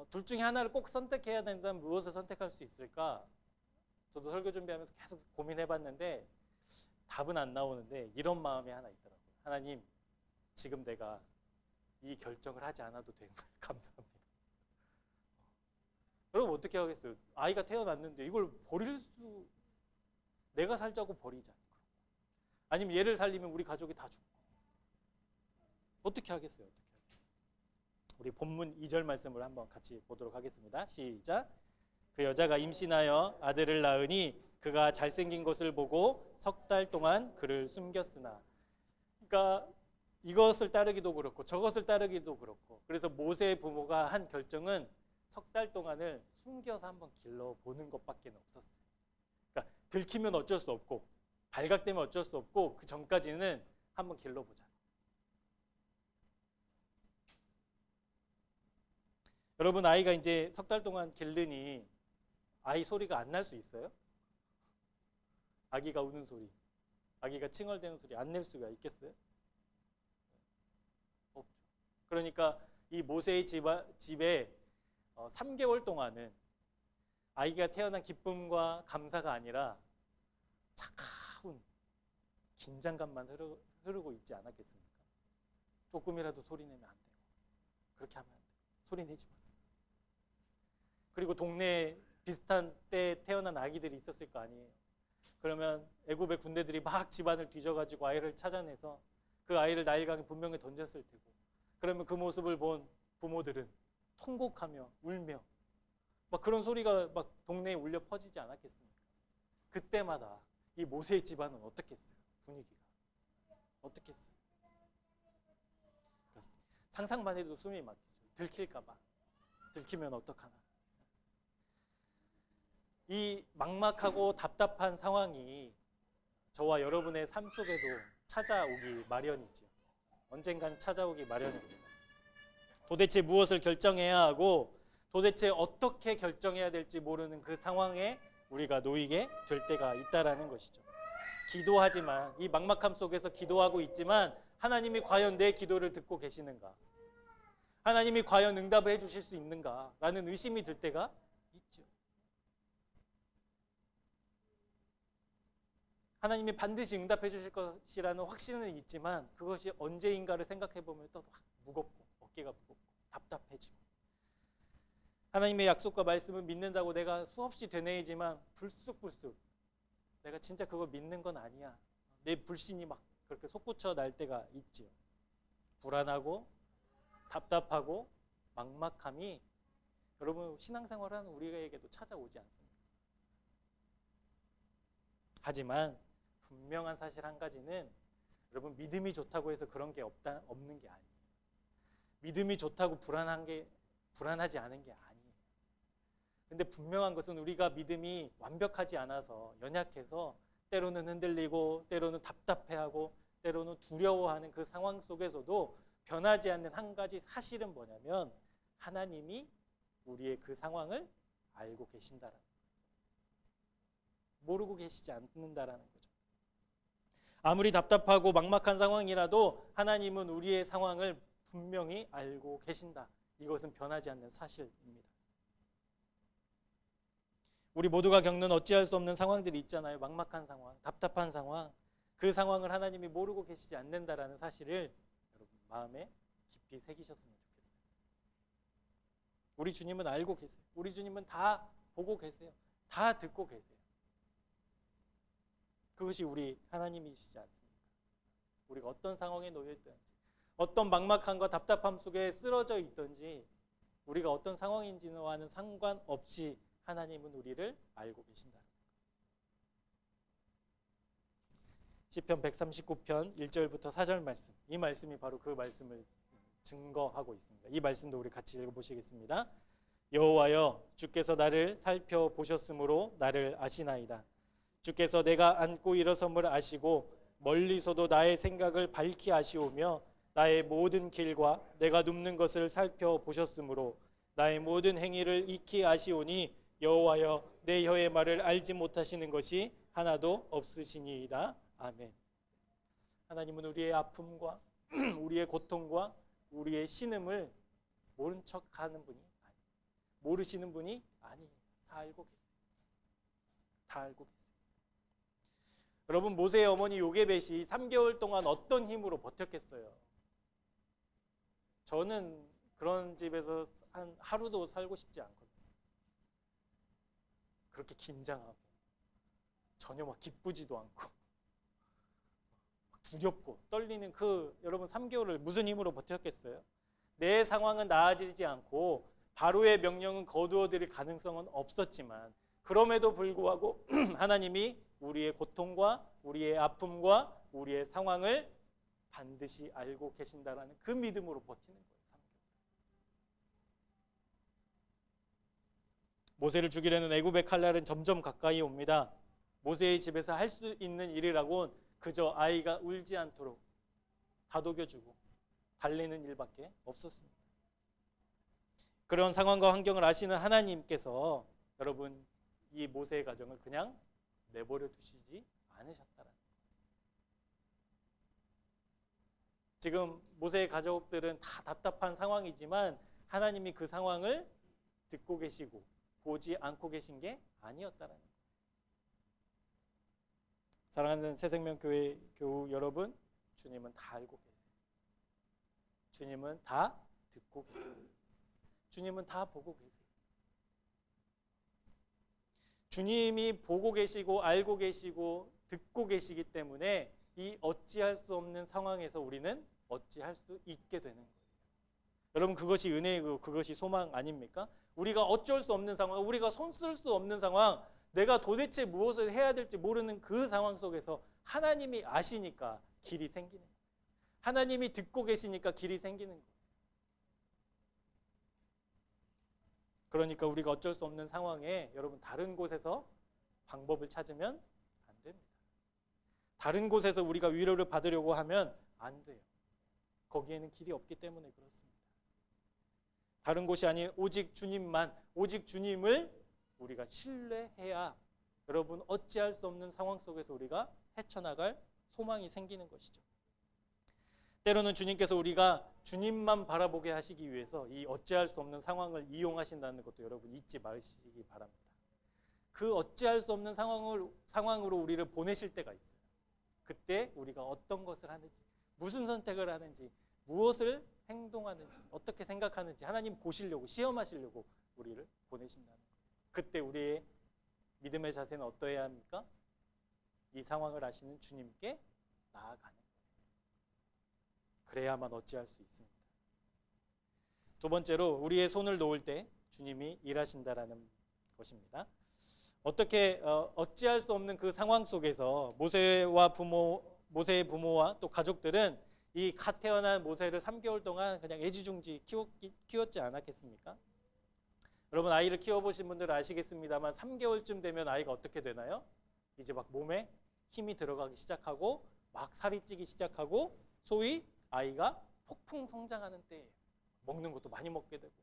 둘 중에 하나를 꼭 선택해야 된다면 무엇을 선택할 수 있을까? 저도 설교 준비하면서 계속 고민해봤는데 답은 안 나오는데 이런 마음이 하나 있더라고요. 하나님, 지금 내가 이 결정을 하지 않아도 되는 걸 감사합니다. 여러분 어떻게 하겠어요? 아이가 태어났는데 이걸 내가 살자고 버리자. 아니면 얘를 살리면 우리 가족이 다 죽고. 어떻게 하겠어요? 우리 본문 2절 말씀을 한번 같이 보도록 하겠습니다. 시작. 그 여자가 임신하여 아들을 낳으니 그가 잘생긴 것을 보고 석 달 동안 그를 숨겼으나. 그러니까 이것을 따르기도 그렇고 저것을 따르기도 그렇고, 그래서 모세의 부모가 한 결정은 석 달 동안을 숨겨서 한번 길러보는 것밖에 없었어요. 그러니까 들키면 어쩔 수 없고 발각되면 어쩔 수 없고 그 전까지는 한번 길러보자. 여러분, 아이가 이제 석 달 동안 기르니 아이 소리가 안 날 수 있어요? 아기가 우는 소리, 아기가 칭얼대는 소리 안 낼 수가 있겠어요? 없죠. 그러니까 이 모세의 집에 3개월 동안은 아이가 태어난 기쁨과 감사가 아니라 차가운 긴장감만 흐르고 있지 않았겠습니까? 조금이라도 소리 내면 안 되고, 그렇게 하면 안 돼요. 소리 내지 마. 그리고 동네에 비슷한 때에 태어난 아기들이 있었을 거 아니에요. 그러면 애굽의 군대들이 막 집안을 뒤져가지고 아이를 찾아내서 그 아이를 나일강에 분명히 던졌을 테고, 그러면 그 모습을 본 부모들은 통곡하며 울며 막 그런 소리가 막 동네에 울려 퍼지지 않았겠습니까? 그때마다 이 모세의 집안은 어떻겠어요? 분위기가 어떻겠어요? 상상만 해도 숨이 막히죠. 들킬까봐. 들키면 어떡하나. 이 막막하고 답답한 상황이 저와 여러분의 삶 속에도 찾아오기 마련이죠. 언젠간 찾아오기 마련입니다. 도대체 무엇을 결정해야 하고 도대체 어떻게 결정해야 될지 모르는 그 상황에 우리가 놓이게 될 때가 있다라는 것이죠. 기도하지만, 이 막막함 속에서 기도하고 있지만 하나님이 과연 내 기도를 듣고 계시는가? 하나님이 과연 응답을 해주실 수 있는가? 라는 의심이 들 때가 있죠. 하나님이 반드시 응답해 주실 것이라는 확신은 있지만 그것이 언제인가를 생각해 보면 또 무겁고 어깨가 무겁고 답답해지고, 하나님의 약속과 말씀을 믿는다고 내가 수없이 되뇌이지만 불쑥불쑥 내가 진짜 그걸 믿는 건 아니야. 내 불신이 막 그렇게 솟구쳐 날 때가 있지요. 불안하고 답답하고 막막함이 여러분 신앙생활하는 우리에게도 찾아오지 않습니까? 하지만 분명한 사실 한 가지는, 여러분 믿음이 좋다고 해서 그런 게 없는 게 아니에요. 믿음이 좋다고 불안하지 않은 게 아니에요. 근데 분명한 것은 우리가 믿음이 완벽하지 않아서 연약해서 때로는 흔들리고 때로는 답답해하고 때로는 두려워하는 그 상황 속에서도 변하지 않는 한 가지 사실은 뭐냐면 하나님이 우리의 그 상황을 알고 계신다라는 거예요. 모르고 계시지 않는다라는 거죠. 아무리 답답하고 막막한 상황이라도 하나님은 우리의 상황을 분명히 알고 계신다. 이것은 변하지 않는 사실입니다. 우리 모두가 겪는 어찌할 수 없는 상황들이 있잖아요. 막막한 상황, 답답한 상황. 그 상황을 하나님이 모르고 계시지 않는다라는 사실을 여러분 마음에 깊이 새기셨으면 좋겠어요. 우리 주님은 알고 계세요. 우리 주님은 다 보고 계세요. 다 듣고 계세요. 그것이 우리 하나님이시지 않습니까? 우리가 어떤 상황에 놓여 있든지, 어떤 막막함과 답답함 속에 쓰러져 있든지, 우리가 어떤 상황인지와는 상관없이 하나님은 우리를 알고 계신다. 시편 139편 1절부터 4절 말씀, 이 말씀이 바로 그 말씀을 증거하고 있습니다. 이 말씀도 우리 같이 읽어보시겠습니다. 여호와여, 주께서 나를 살펴보셨으므로 나를 아시나이다. 주께서 내가 앉고 일어섬을 아시고 멀리서도 나의 생각을 밝히 아시오며 나의 모든 길과 내가 눕는 것을 살펴보셨으므로 나의 모든 행위를 익히 아시오니 여호와여, 내 혀의 말을 알지 못하시는 것이 하나도 없으시니이다. 아멘. 하나님은 우리의 아픔과 우리의 고통과 우리의 신음을 모른 척하는 분이 아니에요. 모르시는 분이 아니에요. 다 알고 계세요. 다 알고 계세요. 여러분, 모세의 어머니 요게벳이 3개월 동안 어떤 힘으로 버텼겠어요? 저는 그런 집에서 한 하루도 살고 싶지 않거든요. 그렇게 긴장하고 전혀 막 기쁘지도 않고 두렵고 떨리는 그 여러분 3개월을 무슨 힘으로 버텼겠어요? 내 상황은 나아지지 않고 바로의 명령은 거두어들일 가능성은 없었지만 그럼에도 불구하고 하나님이 우리의 고통과 우리의 아픔과 우리의 상황을 반드시 알고 계신다라는 그 믿음으로 버티는 거예요. 모세를 죽이려는 애굽의 칼날은 점점 가까이 옵니다. 모세의 집에서 할 수 있는 일이라고는 그저 아이가 울지 않도록 다독여주고 달래는 일밖에 없었습니다. 그런 상황과 환경을 아시는 하나님께서 여러분 이 모세의 가정을 그냥 내버려 두시지 않으셨다라는 거예요. 지금 모세의 가족들은 다 답답한 상황이지만 하나님이 그 상황을 듣고 계시고 보지 않고 계신 게 아니었다라는 거예요. 사랑하는 새생명교회 교우 여러분, 주님은 다 알고 계세요. 주님은 다 듣고 계세요. 주님은 다 보고 계세요. 주님이 보고 계시고 알고 계시고 듣고 계시기 때문에 이 어찌할 수 없는 상황에서 우리는 어찌할 수 있게 되는 거예요. 여러분 그것이 은혜이고 그것이 소망 아닙니까? 우리가 어쩔 수 없는 상황, 우리가 손 쓸 수 없는 상황, 내가 도대체 무엇을 해야 될지 모르는 그 상황 속에서 하나님이 아시니까 길이 생기는 거예요. 하나님이 듣고 계시니까 길이 생기는 거예요. 그러니까 우리가 어쩔 수 없는 상황에 여러분 다른 곳에서 방법을 찾으면 안 됩니다. 다른 곳에서 우리가 위로를 받으려고 하면 안 돼요. 거기에는 길이 없기 때문에 그렇습니다. 다른 곳이 아닌 오직 주님만, 오직 주님을 우리가 신뢰해야 여러분 어찌할 수 없는 상황 속에서 우리가 헤쳐나갈 소망이 생기는 것이죠. 때로는 주님께서 우리가 주님만 바라보게 하시기 위해서 이 어찌할 수 없는 상황을 이용하신다는 것도 여러분 잊지 마시기 바랍니다. 그 어찌할 수 없는 상황으로 우리를 보내실 때가 있어요. 그때 우리가 어떤 것을 하는지, 무슨 선택을 하는지, 무엇을 행동하는지, 어떻게 생각하는지 하나님 보시려고, 시험하시려고 우리를 보내신다는 거예요. 그때 우리의 믿음의 자세는 어떠해야 합니까? 이 상황을 아시는 주님께 나아가는 거예요. 그래야만 어찌할 수 있습니다. 두 번째로 우리의 손을 놓을 때 주님이 일하신다라는 것입니다. 어찌할 수 없는 그 상황 속에서 모세의 부모와 또 가족들은 이 갓 태어난 모세를 3개월 동안 그냥 애지중지 키웠지 않았겠습니까? 여러분 아이를 키워보신 분들은 아시겠습니다만 3개월쯤 되면 아이가 어떻게 되나요? 이제 막 몸에 힘이 들어가기 시작하고 막 살이 찌기 시작하고 소위 아이가 폭풍 성장하는 때예요. 먹는 것도 많이 먹게 되고.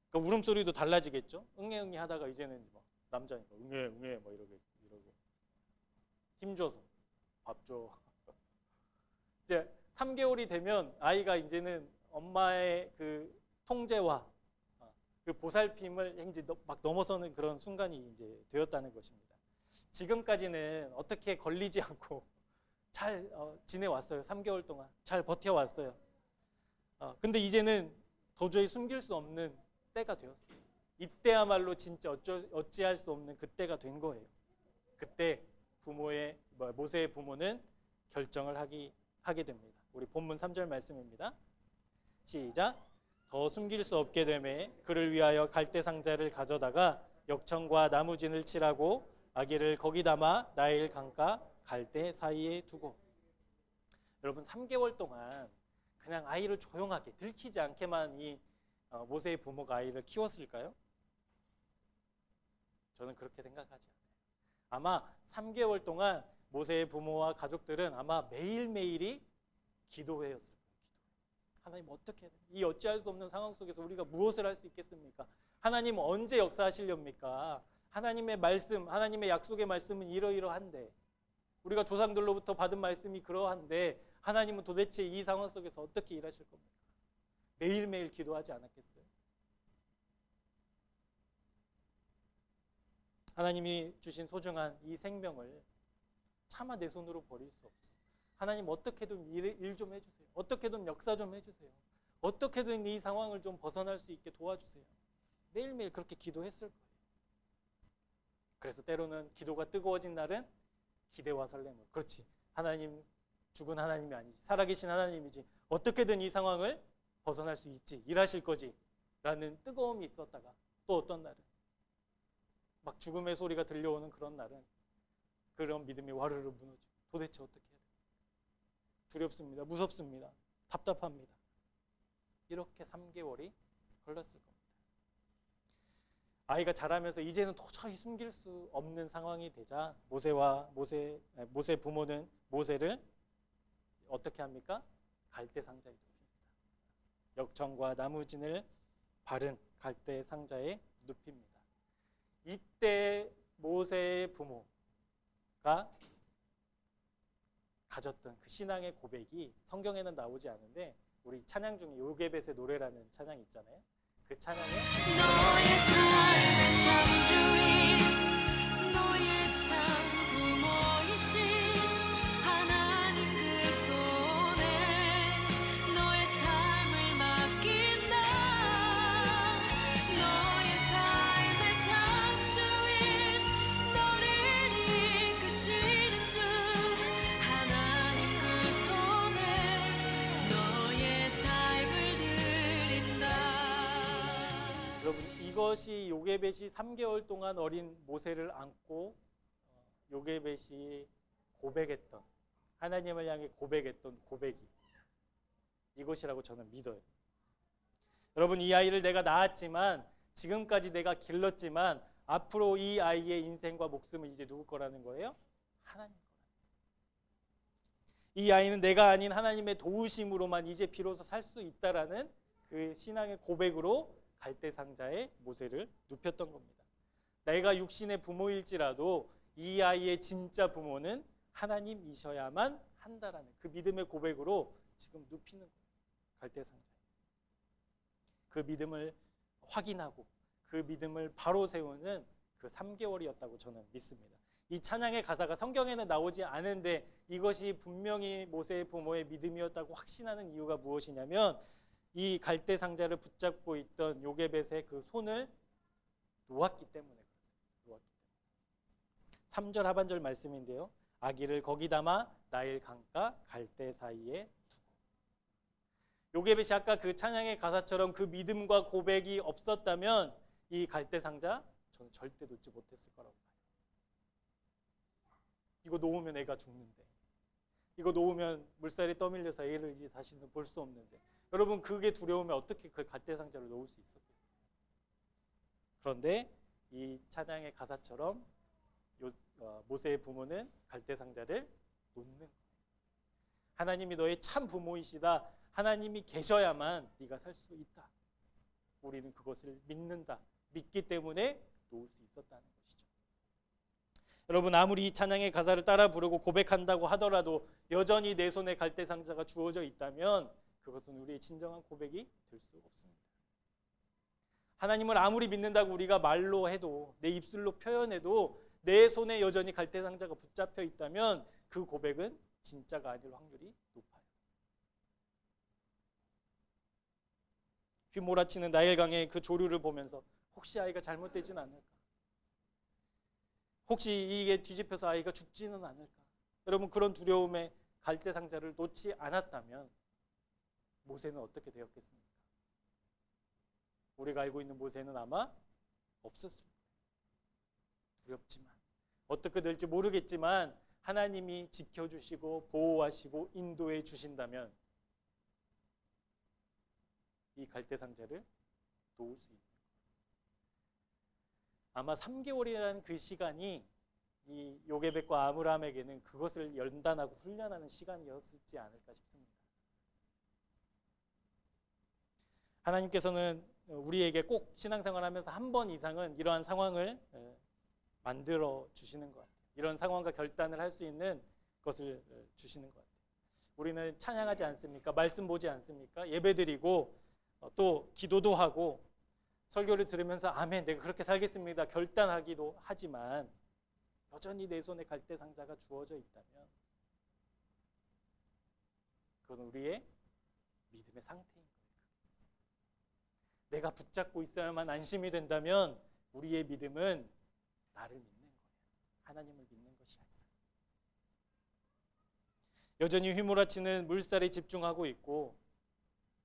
그러니까 울음소리도 달라지겠죠. 응애 하다가 이제는 뭐 남자니까 응애 뭐 이러고 힘줘서 밥 줘. 이제 3개월이 되면 아이가 이제는 엄마의 그 통제와 그 보살핌을 이제 막 넘어서는 그런 순간이 이제 되었다는 것입니다. 지금까지는 어떻게 걸리지 않고 잘 지내왔어요. 3개월 동안 잘 버텨왔어요. 근데 이제는 도저히 숨길 수 없는 때가 되었어요. 이때야말로 진짜 어찌할 수 없는 그때가 된 거예요. 그때 모세의 부모는 결정을 하게 됩니다. 우리 본문 3절 말씀입니다. 시작. 더 숨길 수 없게 되매 그를 위하여 갈대 상자를 가져다가 역청과 나무진을 칠하고 아기를 거기 담아 나일 강가 갈대 사이에 두고. 여러분 3개월 동안 그냥 아이를 조용하게 들키지 않게만 이 모세의 부모가 아이를 키웠을까요? 저는 그렇게 생각하지 않아요. 아마 3개월 동안 모세의 부모와 가족들은 아마 매일매일이 기도회였을 거예요. 하나님 어떻게 해야 돼요? 이 어찌할 수 없는 상황 속에서 우리가 무엇을 할 수 있겠습니까? 하나님 언제 역사하시렵니까? 하나님의 말씀, 하나님의 약속의 말씀은 이러이러한데 우리가 조상들로부터 받은 말씀이 그러한데 하나님은 도대체 이 상황 속에서 어떻게 일하실 겁니까? 매일매일 기도하지 않았겠어요? 하나님이 주신 소중한 이 생명을 차마 내 손으로 버릴 수 없어요. 하나님 어떻게든 일 좀 해주세요. 어떻게든 역사 좀 해주세요. 어떻게든 이 상황을 좀 벗어날 수 있게 도와주세요. 매일매일 그렇게 기도했을 거예요. 그래서 때로는 기도가 뜨거워진 날은 기대와 설렘으로, 그렇지, 하나님 죽은 하나님이 아니지, 살아계신 하나님이지, 어떻게든 이 상황을 벗어날 수 있지, 일하실 거지 라는 뜨거움이 있었다가 또 어떤 날은 막 죽음의 소리가 들려오는 그런 날은 그런 믿음이 와르르 무너져. 도대체 어떻게 해야 돼? 두렵습니다. 무섭습니다. 답답합니다. 이렇게 3개월이 흘렀을 겁니다. 아이가 자라면서 이제는 도저히 숨길 수 없는 상황이 되자 모세 부모는 모세를 어떻게 합니까? 갈대 상자에 눕힙니다. 역청과 나무진을 바른 갈대 상자에 눕힙니다. 이때 모세의 부모가 가졌던 그 신앙의 고백이 성경에는 나오지 않은데 우리 찬양 중에 요게벳의 노래라는 찬양이 있잖아요. 그 찬양에 너의 삶의 창조인 너의 참 부모이신 하나님 그 손에 너의 삶을 맡긴다. 너의 삶의 창조인 너를 이끄시는 주 하나님 그 손에 너의 삶을 드린다. 여러분, 이것이 요게벳이 3개월 동안 어린 모세를 안고 요게벳이 고백했던, 하나님을 향해 고백했던 고백이 이것이라고 저는 믿어요. 여러분, 이 아이를 내가 낳았지만, 지금까지 내가 길렀지만 앞으로 이 아이의 인생과 목숨은 이제 누구 거라는 거예요? 하나님 거라는 거예요. 이 아이는 내가 아닌 하나님의 도우심으로만 이제 비로소 살 수 있다라는 그 신앙의 고백으로 갈대 상자에 모세를 눕혔던 겁니다. 내가 육신의 부모일지라도 이 아이의 진짜 부모는 하나님이셔야만 한다라는 그 믿음의 고백으로 지금 눕히는 거예요. 갈대 상자에. 그 믿음을 확인하고 그 믿음을 바로 세우는 그 3개월이었다고 저는 믿습니다. 이 찬양의 가사가 성경에는 나오지 않은데 이것이 분명히 모세의 부모의 믿음이었다고 확신하는 이유가 무엇이냐면 이 갈대 상자를 붙잡고 있던 요게벳의 그 손을 놓았기 때문에 그렇습니다. 놓았기 때문에. 3절 하반절 말씀인데요. 아기를 거기 담아 나일 강가 갈대 사이에 두고. 요게벳이 아까 그 찬양의 가사처럼 그 믿음과 고백이 없었다면 이 갈대 상자 저는 절대 놓지 못했을 거라고 봐요. 이거 놓으면 애가 죽는데, 이거 놓으면 물살이 떠밀려서 애를 이제 다시는 볼 수 없는데, 여러분 그게 두려우면 어떻게 그 갈대 상자를 놓을 수 있었겠어요? 그런데 이 찬양의 가사처럼 모세의 부모는 갈대 상자를 놓는 거예요. 하나님이 너의 참 부모이시다. 하나님이 계셔야만 네가 살 수 있다. 우리는 그것을 믿는다. 믿기 때문에 놓을 수 있었다는 것이죠. 여러분, 아무리 이 찬양의 가사를 따라 부르고 고백한다고 하더라도 여전히 내 손에 갈대 상자가 주어져 있다면 그것은 우리의 진정한 고백이 될 수 없습니다. 하나님을 아무리 믿는다고 우리가 말로 해도, 내 입술로 표현해도 내 손에 여전히 갈대 상자가 붙잡혀 있다면 그 고백은 진짜가 아닐 확률이 높아요. 휘몰아치는 나일강의 그 조류를 보면서 혹시 아이가 잘못되진 않을까? 혹시 이게 뒤집혀서 아이가 죽지는 않을까? 여러분, 그런 두려움에 갈대 상자를 놓지 않았다면 모세는 어떻게 되었겠습니까? 우리가 알고 있는 모세는 아마 없었을 거예요. 두렵지만, 어떻게 될지 모르겠지만 하나님이 지켜주시고 보호하시고 인도해 주신다면 이 갈대 상자를 놓을 수 있는 거예요. 아마 3개월이라는 그 시간이 이 요게벳과 아므람에게는 그것을 연단하고 훈련하는 시간이었지 않을까 싶습니다. 하나님께서는 우리에게 꼭 신앙생활하면서 한 번 이상은 이러한 상황을 만들어 주시는 것 같아요. 이런 상황과 결단을 할 수 있는 것을 주시는 것 같아요. 우리는 찬양하지 않습니까? 말씀 보지 않습니까? 예배드리고 또 기도도 하고 설교를 들으면서 아멘, 내가 그렇게 살겠습니다 결단하기도 하지만 여전히 내 손에 갈대 상자가 주어져 있다면 그건 우리의 믿음의 상태인 거예요. 내가 붙잡고 있어야만 안심이 된다면 우리의 믿음은 나를 믿는 거예요. 하나님을 믿는 것이 아니라. 여전히 휘몰아치는 물살에 집중하고 있고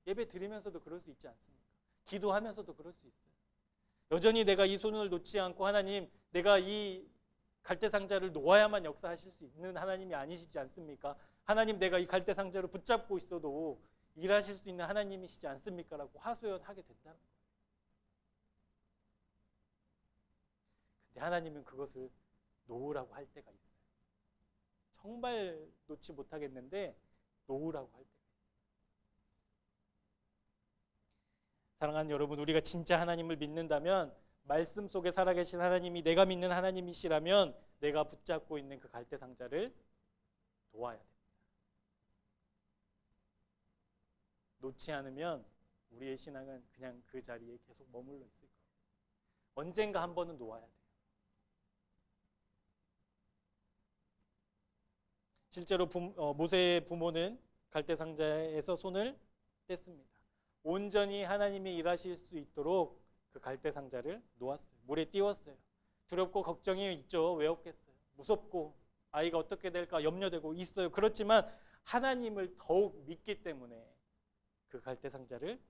예배 드리면서도 그럴 수 있지 않습니까? 기도하면서도 그럴 수 있어요. 여전히 내가 이 손을 놓지 않고 하나님, 내가 이 갈대 상자를 놓아야만 역사하실 수 있는 하나님이 아니시지 않습니까? 하나님, 내가 이 갈대 상자를 붙잡고 있어도 일하실 수 있는 하나님이시지 않습니까? 라고 하소연하게 된다는 거예요. 근데 하나님은 그것을 놓으라고 할 때가 있어요. 정말 놓지 못하겠는데 놓으라고 할 때가 있어요. 사랑하는 여러분, 우리가 진짜 하나님을 믿는다면, 말씀 속에 살아계신 하나님이 내가 믿는 하나님이시라면 내가 붙잡고 있는 그 갈대 상자를 놓아야 됩니다. 놓지 않으면 우리의 신앙은 그냥 그 자리에 계속 머물러 있을 거예요. 언젠가 한 번은 놓아야 돼요. 실제로 모세의 부모는 갈대 상자에서 손을 뗐습니다. 온전히 하나님이 일하실 수 있도록 그 갈대 상자를 놓았어요. 물에 띄웠어요. 두렵고 걱정이 있죠. 왜 없겠어요? 무섭고 아이가 어떻게 될까 염려되고 있어요. 그렇지만 하나님을 더욱 믿기 때문에 그 갈대 상자를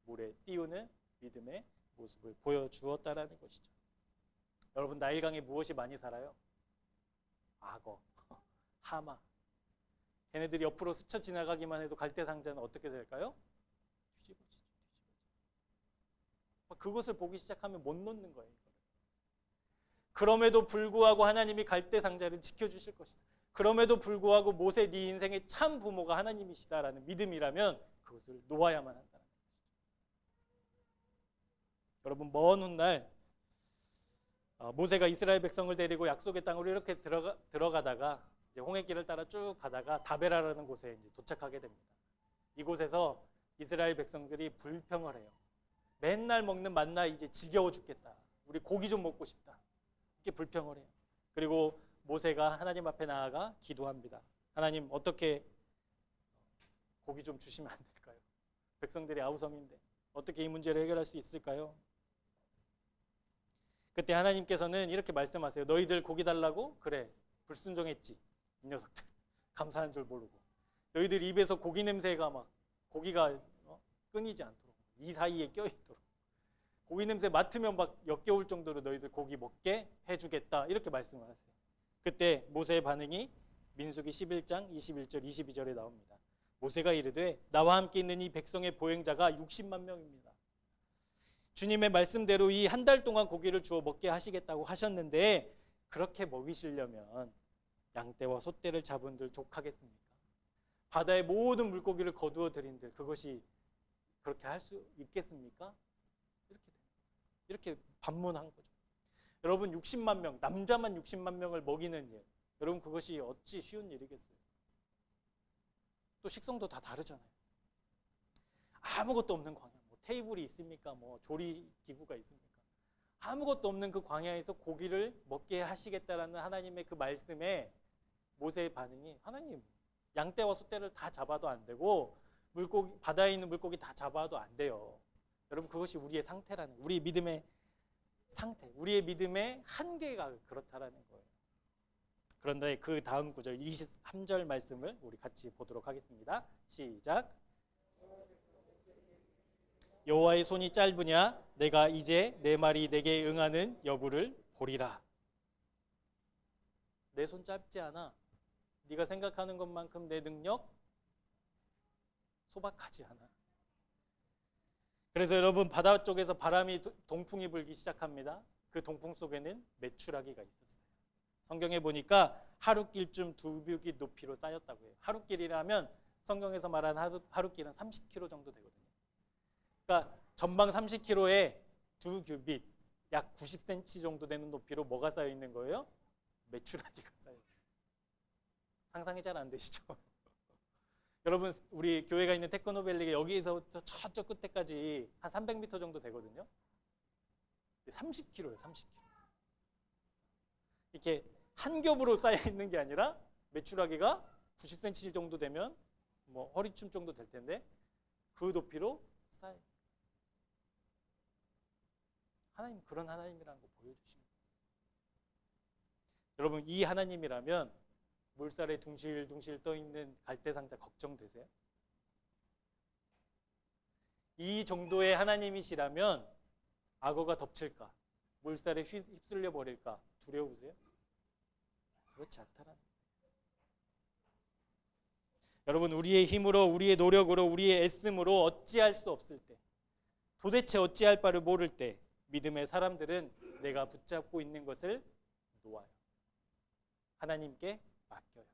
물에 띄우는 믿음의 모습을 보여주었다라는 것이죠. 여러분, 나일강에 무엇이 많이 살아요? 악어, 하마. 걔네들이 옆으로 스쳐 지나가기만 해도 갈대 상자는 어떻게 될까요? 뒤집어지죠. 그것을 보기 시작하면 못 놓는 거예요. 그럼에도 불구하고 하나님이 갈대 상자를 지켜주실 것이다. 그럼에도 불구하고 모세, 네 인생의 참 부모가 하나님이시다라는 믿음이라면 그것을 놓아야만 한다는 것이죠. 여러분, 먼 훗날 모세가 이스라엘 백성을 데리고 약속의 땅으로 이렇게 들어가다가 이제 홍해길을 따라 쭉 가다가 다베라라는 곳에 이제 도착하게 됩니다. 이곳에서 이스라엘 백성들이 불평을 해요. 맨날 먹는 만나 이제 지겨워 죽겠다. 우리 고기 좀 먹고 싶다. 이렇게 불평을 해요. 그리고 모세가 하나님 앞에 나아가 기도합니다. 하나님, 어떻게 고기 좀 주시면 안 될까요? 백성들이 아우성인데 어떻게 이 문제를 해결할 수 있을까요? 그때 하나님께서는 이렇게 말씀하세요. 너희들 고기 달라고? 그래, 불순종했지. 이 녀석들 감사한 줄 모르고. 너희들 입에서 고기 냄새가 막 고기가 끊이지 않도록 이 사이에 껴있도록 고기 냄새 맡으면 막 역겨울 정도로 너희들 고기 먹게 해주겠다. 이렇게 말씀을 하세요. 그때 모세의 반응이 민수기 11장 21절 22절에 나옵니다. 모세가 이르되 나와 함께 있는 이 백성의 보행자가 60만 명입니다. 주님의 말씀대로 이 한 달 동안 고기를 주어 먹게 하시겠다고 하셨는데 그렇게 먹이시려면 양떼와 소떼를 잡은들 족하겠습니까? 바다의 모든 물고기를 거두어 들인들 그것이 그렇게 할 수 있겠습니까? 이렇게 반문한 거죠. 여러분, 60만 명, 남자만 60만 명을 먹이는 일, 여러분 그것이 어찌 쉬운 일이겠어요? 또 식성도 다 다르잖아요. 아무것도 없는 광야, 뭐 테이블이 있습니까? 뭐 조리 기구가 있습니까? 아무것도 없는 그 광야에서 고기를 먹게 하시겠다라는 하나님의 그 말씀에 모세의 반응이, 하나님, 양떼와 소떼를 다 잡아도 안 되고 물고기, 바다에 있는 물고기 다 잡아도 안 돼요. 여러분, 그것이 우리의 상태라는, 우리의 믿음의 상태, 우리의 믿음의 한계가 그렇다라는 거예요. 그런데 그 다음 구절 23절 말씀을 우리 같이 보도록 하겠습니다. 시작. 여호와의 손이 짧으냐? 내가 이제 내 말이 내게 응하는 여부를 보리라. 내 손 짧지 않아. 네가 생각하는 것만큼 내 능력 소박하지 않아. 그래서 여러분, 바다 쪽에서 바람이 동풍이 불기 시작합니다. 그 동풍 속에는 메추라기가 있었어요. 성경에 보니까 하루길쯤 두 뼘이 높이로 쌓였다고 해요. 하루길이라면 성경에서 말하는 하루길은 30km 정도 되거든요. 그러니까 전방 30km에 두 규빗, 약 90cm 정도 되는 높이로 뭐가 쌓여 있는 거예요? 메추라기가 쌓여 있어요. 상상이 잘 안 되시죠? 여러분, 우리 교회가 있는 테크노밸리가 여기서부터 저쪽 끝에까지 한 300m 정도 되거든요. 30km예요, 30km. 이렇게 한 겹으로 쌓여 있는 게 아니라 메추라기가 90cm 정도 되면 뭐 허리춤 정도 될 텐데 그 높이로 쌓여. 하나님, 그런 하나님이라는 거 보여주신 거예요. 여러분, 이 하나님이라면 물살에 둥실둥실 떠있는 갈대상자 걱정되세요? 이 정도의 하나님이시라면 악어가 덮칠까? 물살에 휩쓸려 버릴까? 두려우세요? 그렇지 않다라는 거예요. 여러분, 우리의 힘으로, 우리의 노력으로, 우리의 애씀으로 어찌할 수 없을 때, 도대체 어찌할 바를 모를 때 믿음의 사람들은 내가 붙잡고 있는 것을 놓아요. 하나님께 맡겨요.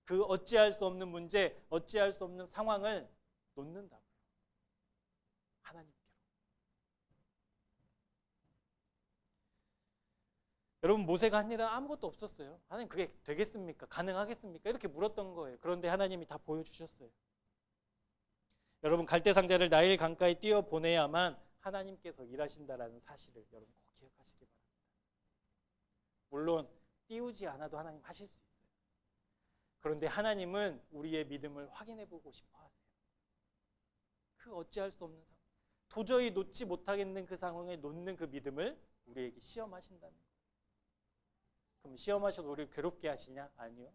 그 어찌할 수 없는 문제, 어찌할 수 없는 상황을 놓는다고요. 하나님께로. 여러분, 모세가 한 일은 아무것도 없었어요. 하나님, 그게 되겠습니까? 가능하겠습니까? 이렇게 물었던 거예요. 그런데 하나님이 다 보여주셨어요. 여러분, 갈대상자를 나일 강가에 띄워 보내야만 하나님께서 일하신다라는 사실을 여러분 꼭 기억하시기 바랍니다. 물론 띄우지 않아도 하나님 하실 수 있어요. 그런데 하나님은 우리의 믿음을 확인해 보고 싶어 하세요. 그 어찌할 수 없는 상황, 도저히 놓지 못하겠는 그 상황에 놓는 그 믿음을 우리에게 시험하신다는 거예요. 그럼 시험하셔도 우리를 괴롭게 하시냐? 아니요.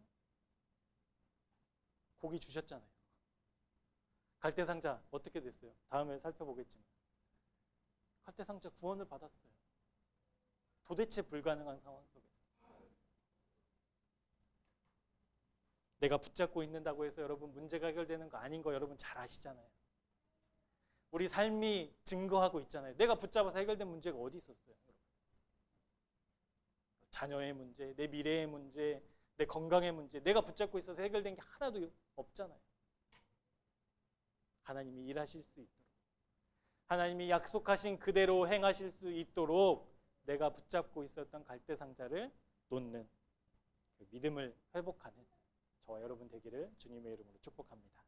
고기 주셨잖아요. 갈대상자 어떻게 됐어요? 다음에 살펴보겠지만 갈대상자 구원을 받았어요. 도대체 불가능한 상황 속에서 내가 붙잡고 있는다고 해서 여러분 문제가 해결되는 거 아닌 거 여러분 잘 아시잖아요. 우리 삶이 증거하고 있잖아요. 내가 붙잡아서 해결된 문제가 어디 있었어요? 자녀의 문제, 내 미래의 문제, 내 건강의 문제, 내가 붙잡고 있어서 해결된 게 하나도 없잖아요. 하나님이 일하실 수 있도록, 하나님이 약속하신 그대로 행하실 수 있도록 내가 붙잡고 있었던 갈대상자를 놓는 그 믿음을 회복하는 저와 여러분 되기를 주님의 이름으로 축복합니다.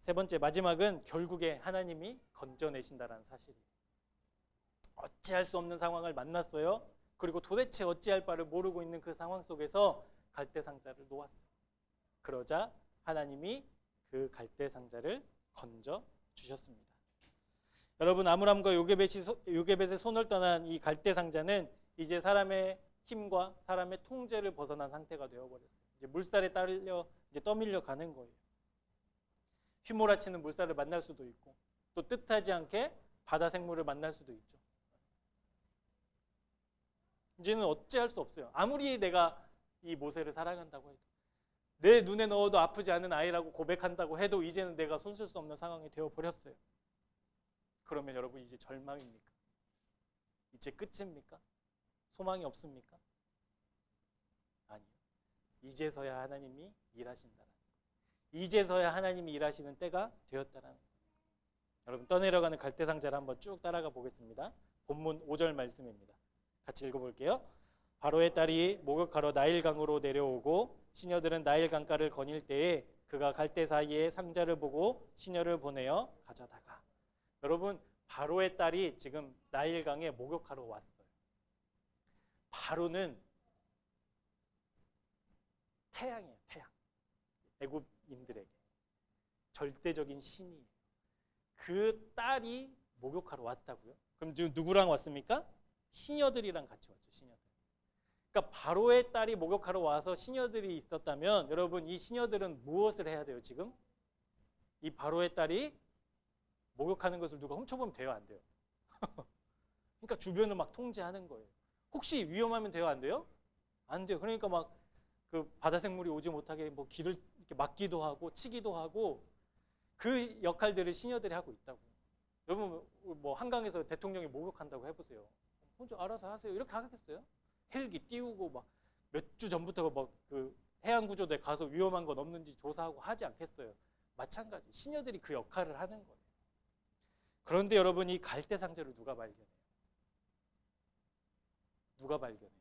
세 번째, 마지막은 결국에 하나님이 건져내신다라는 사실이에요. 어찌할 수 없는 상황을 만났어요. 그리고 도대체 어찌할 바를 모르고 있는 그 상황 속에서 갈대상자를 놓았어요. 그러자 하나님이 그 갈대상자를 건져 주셨습니다. 여러분, 아므람과 요게벳의 손을 떠난 이 갈대상자는 이제 사람의 힘과 사람의 통제를 벗어난 상태가 되어버렸어요. 이제 물살에 딸려 이제 떠밀려 가는 거예요. 휘몰아치는 물살을 만날 수도 있고 또 뜻하지 않게 바다 생물을 만날 수도 있죠. 이제는 어찌할 수 없어요. 아무리 내가 이 모세를 사랑한다고 해도, 내 눈에 넣어도 아프지 않은 아이라고 고백한다고 해도 이제는 내가 손쓸 수 없는 상황이 되어버렸어요. 그러면 여러분 이제 절망입니까? 이제 끝입니까? 소망이 없습니까? 아니요. 이제서야 하나님이 일하신다는 거예요. 이제서야 하나님이 일하시는 때가 되었다는 거예요. 여러분, 떠내려가는 갈대상자를 한번 쭉 따라가 보겠습니다. 본문 5절 말씀입니다. 같이 읽어볼게요. 바로의 딸이 목욕하러 나일강으로 내려오고 시녀들은 나일 강가를 거닐 때에 그가 갈대 사이에 상자를 보고 시녀를 보내어 가져다가. 여러분, 바로의 딸이 지금 나일강에 목욕하러 왔어요. 바로는 태양이에요. 태양. 애굽인들에게 절대적인 신이에요. 그 딸이 목욕하러 왔다고요? 그럼 지금 누구랑 왔습니까? 시녀들이랑 같이 왔죠. 시녀들. 그러니까 바로의 딸이 목욕하러 와서 시녀들이 있었다면 여러분, 이 시녀들은 무엇을 해야 돼요? 지금 이 바로의 딸이 목욕하는 것을 누가 훔쳐보면 돼요? 안 돼요? 그러니까 주변을 막 통제하는 거예요. 혹시 위험하면 돼요? 안 돼요? 안 돼요. 그러니까 막 그 바다 생물이 오지 못하게 뭐 길을 이렇게 막기도 하고 치기도 하고 그 역할들을 시녀들이 하고 있다고. 여러분, 뭐 한강에서 대통령이 목욕한다고 해보세요. 혼자 알아서 하세요. 이렇게 하겠어요? 헬기 띄우고 막 몇 주 전부터 막 그 해양 구조대 가서 위험한 건 없는지 조사하고 하지 않겠어요? 마찬가지. 시녀들이 그 역할을 하는 거예요. 그런데 여러분, 이 갈대상자를 누가 발견해요? 누가 발견해요?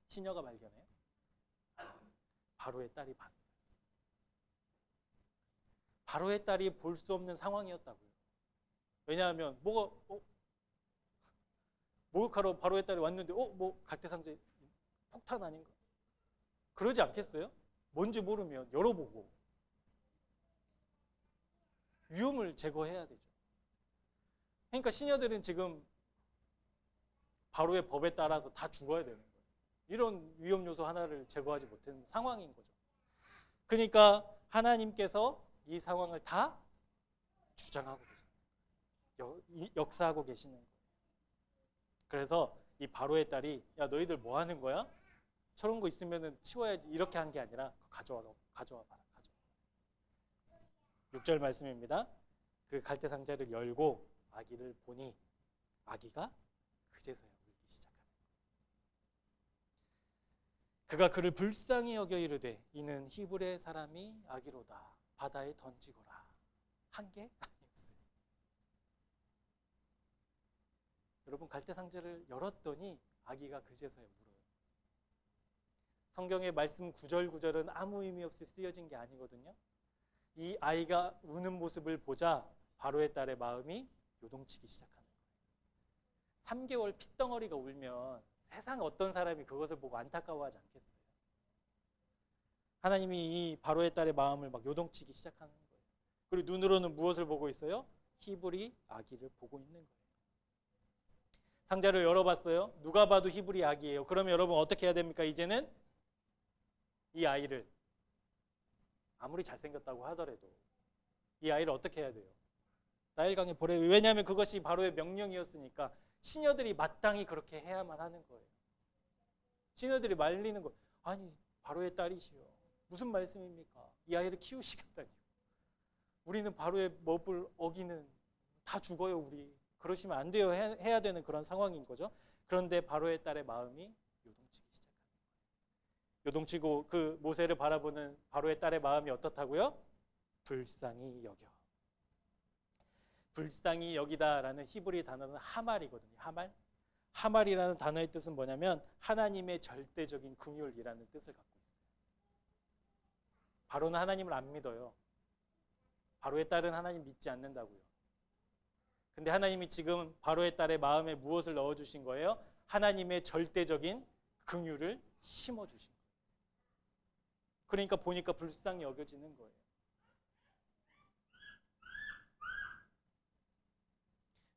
시녀가 발견해요? 바로의 딸이 봤어요. 바로의 딸이 볼 수 없는 상황이었다고요. 왜냐하면 목욕하러 바로의 딸이 왔는데 뭐 갈대상자 폭탄 아닌가? 그러지 않겠어요? 뭔지 모르면 열어보고 위험을 제거해야 되죠. 그러니까 시녀들은 지금 바로의 법에 따라서 다 죽어야 되는 거예요. 이런 위험 요소 하나를 제거하지 못한 상황인 거죠. 그러니까 하나님께서 이 상황을 다 주장하고 계시는 거예요. 역사하고 계시는 거예요. 그래서 이 바로의 딸이 야 너희들 뭐 하는 거야? 저런 거 있으면은 치워야지 이렇게 한 게 아니라 가져와 봐라. 6절 말씀입니다. 그 갈대 상자를 열고 아기를 보니 아기가 그제서야 울기 시작하는 그가 그를 불쌍히 여겨 이르되 이는 히브리 사람이 아기로다 바다에 던지거라 한 게 아니었어요. 여러분 갈대 상자를 열었더니 아기가 그제서야 울어요. 성경의 말씀 구절구절은 아무 의미 없이 쓰여진 게 아니거든요. 이 아이가 우는 모습을 보자 바로의 딸의 마음이 요동치기 시작하는 거예요. 3개월 핏덩어리가 울면 세상 어떤 사람이 그것을 보고 안타까워하지 않겠어요? 하나님이 이 바로의 딸의 마음을 막 요동치기 시작하는 거예요. 그리고 눈으로는 무엇을 보고 있어요? 히브리 아기를 보고 있는 거예요. 상자를 열어봤어요. 누가 봐도 히브리 아기예요. 그러면 여러분 어떻게 해야 됩니까? 이제는 이 아이를 아무리 잘생겼다고 하더라도 이 아이를 어떻게 해야 돼요? 나일강에 보내요. 왜냐하면 그것이 바로의 명령이었으니까 시녀들이 마땅히 그렇게 해야만 하는 거예요. 시녀들이 말리는 거 아니 바로의 딸이시여 무슨 말씀입니까? 이 아이를 키우시겠다니요. 우리는 바로의 법을 어기는 다 죽어요 우리. 그러시면 안 돼요. 해야 되는 그런 상황인 거죠. 그런데 바로의 딸의 마음이 요동치기 시작합니다. 요동치고 그 모세를 바라보는 바로의 딸의 마음이 어떻다고요? 불쌍히 여겨. 불쌍히 여기다라는 히브리 단어는 하말이거든요. 하말이라는 단어의 뜻은 뭐냐면 하나님의 절대적인 긍휼이라는 뜻을 갖고 있어요. 바로는 하나님을 안 믿어요. 바로의 딸은 하나님 믿지 않는다고요. 근데 하나님이 지금 바로의 딸의 마음에 무엇을 넣어주신 거예요? 하나님의 절대적인 긍휼을 심어주신 거예요. 그러니까 보니까 불쌍히 여겨지는 거예요.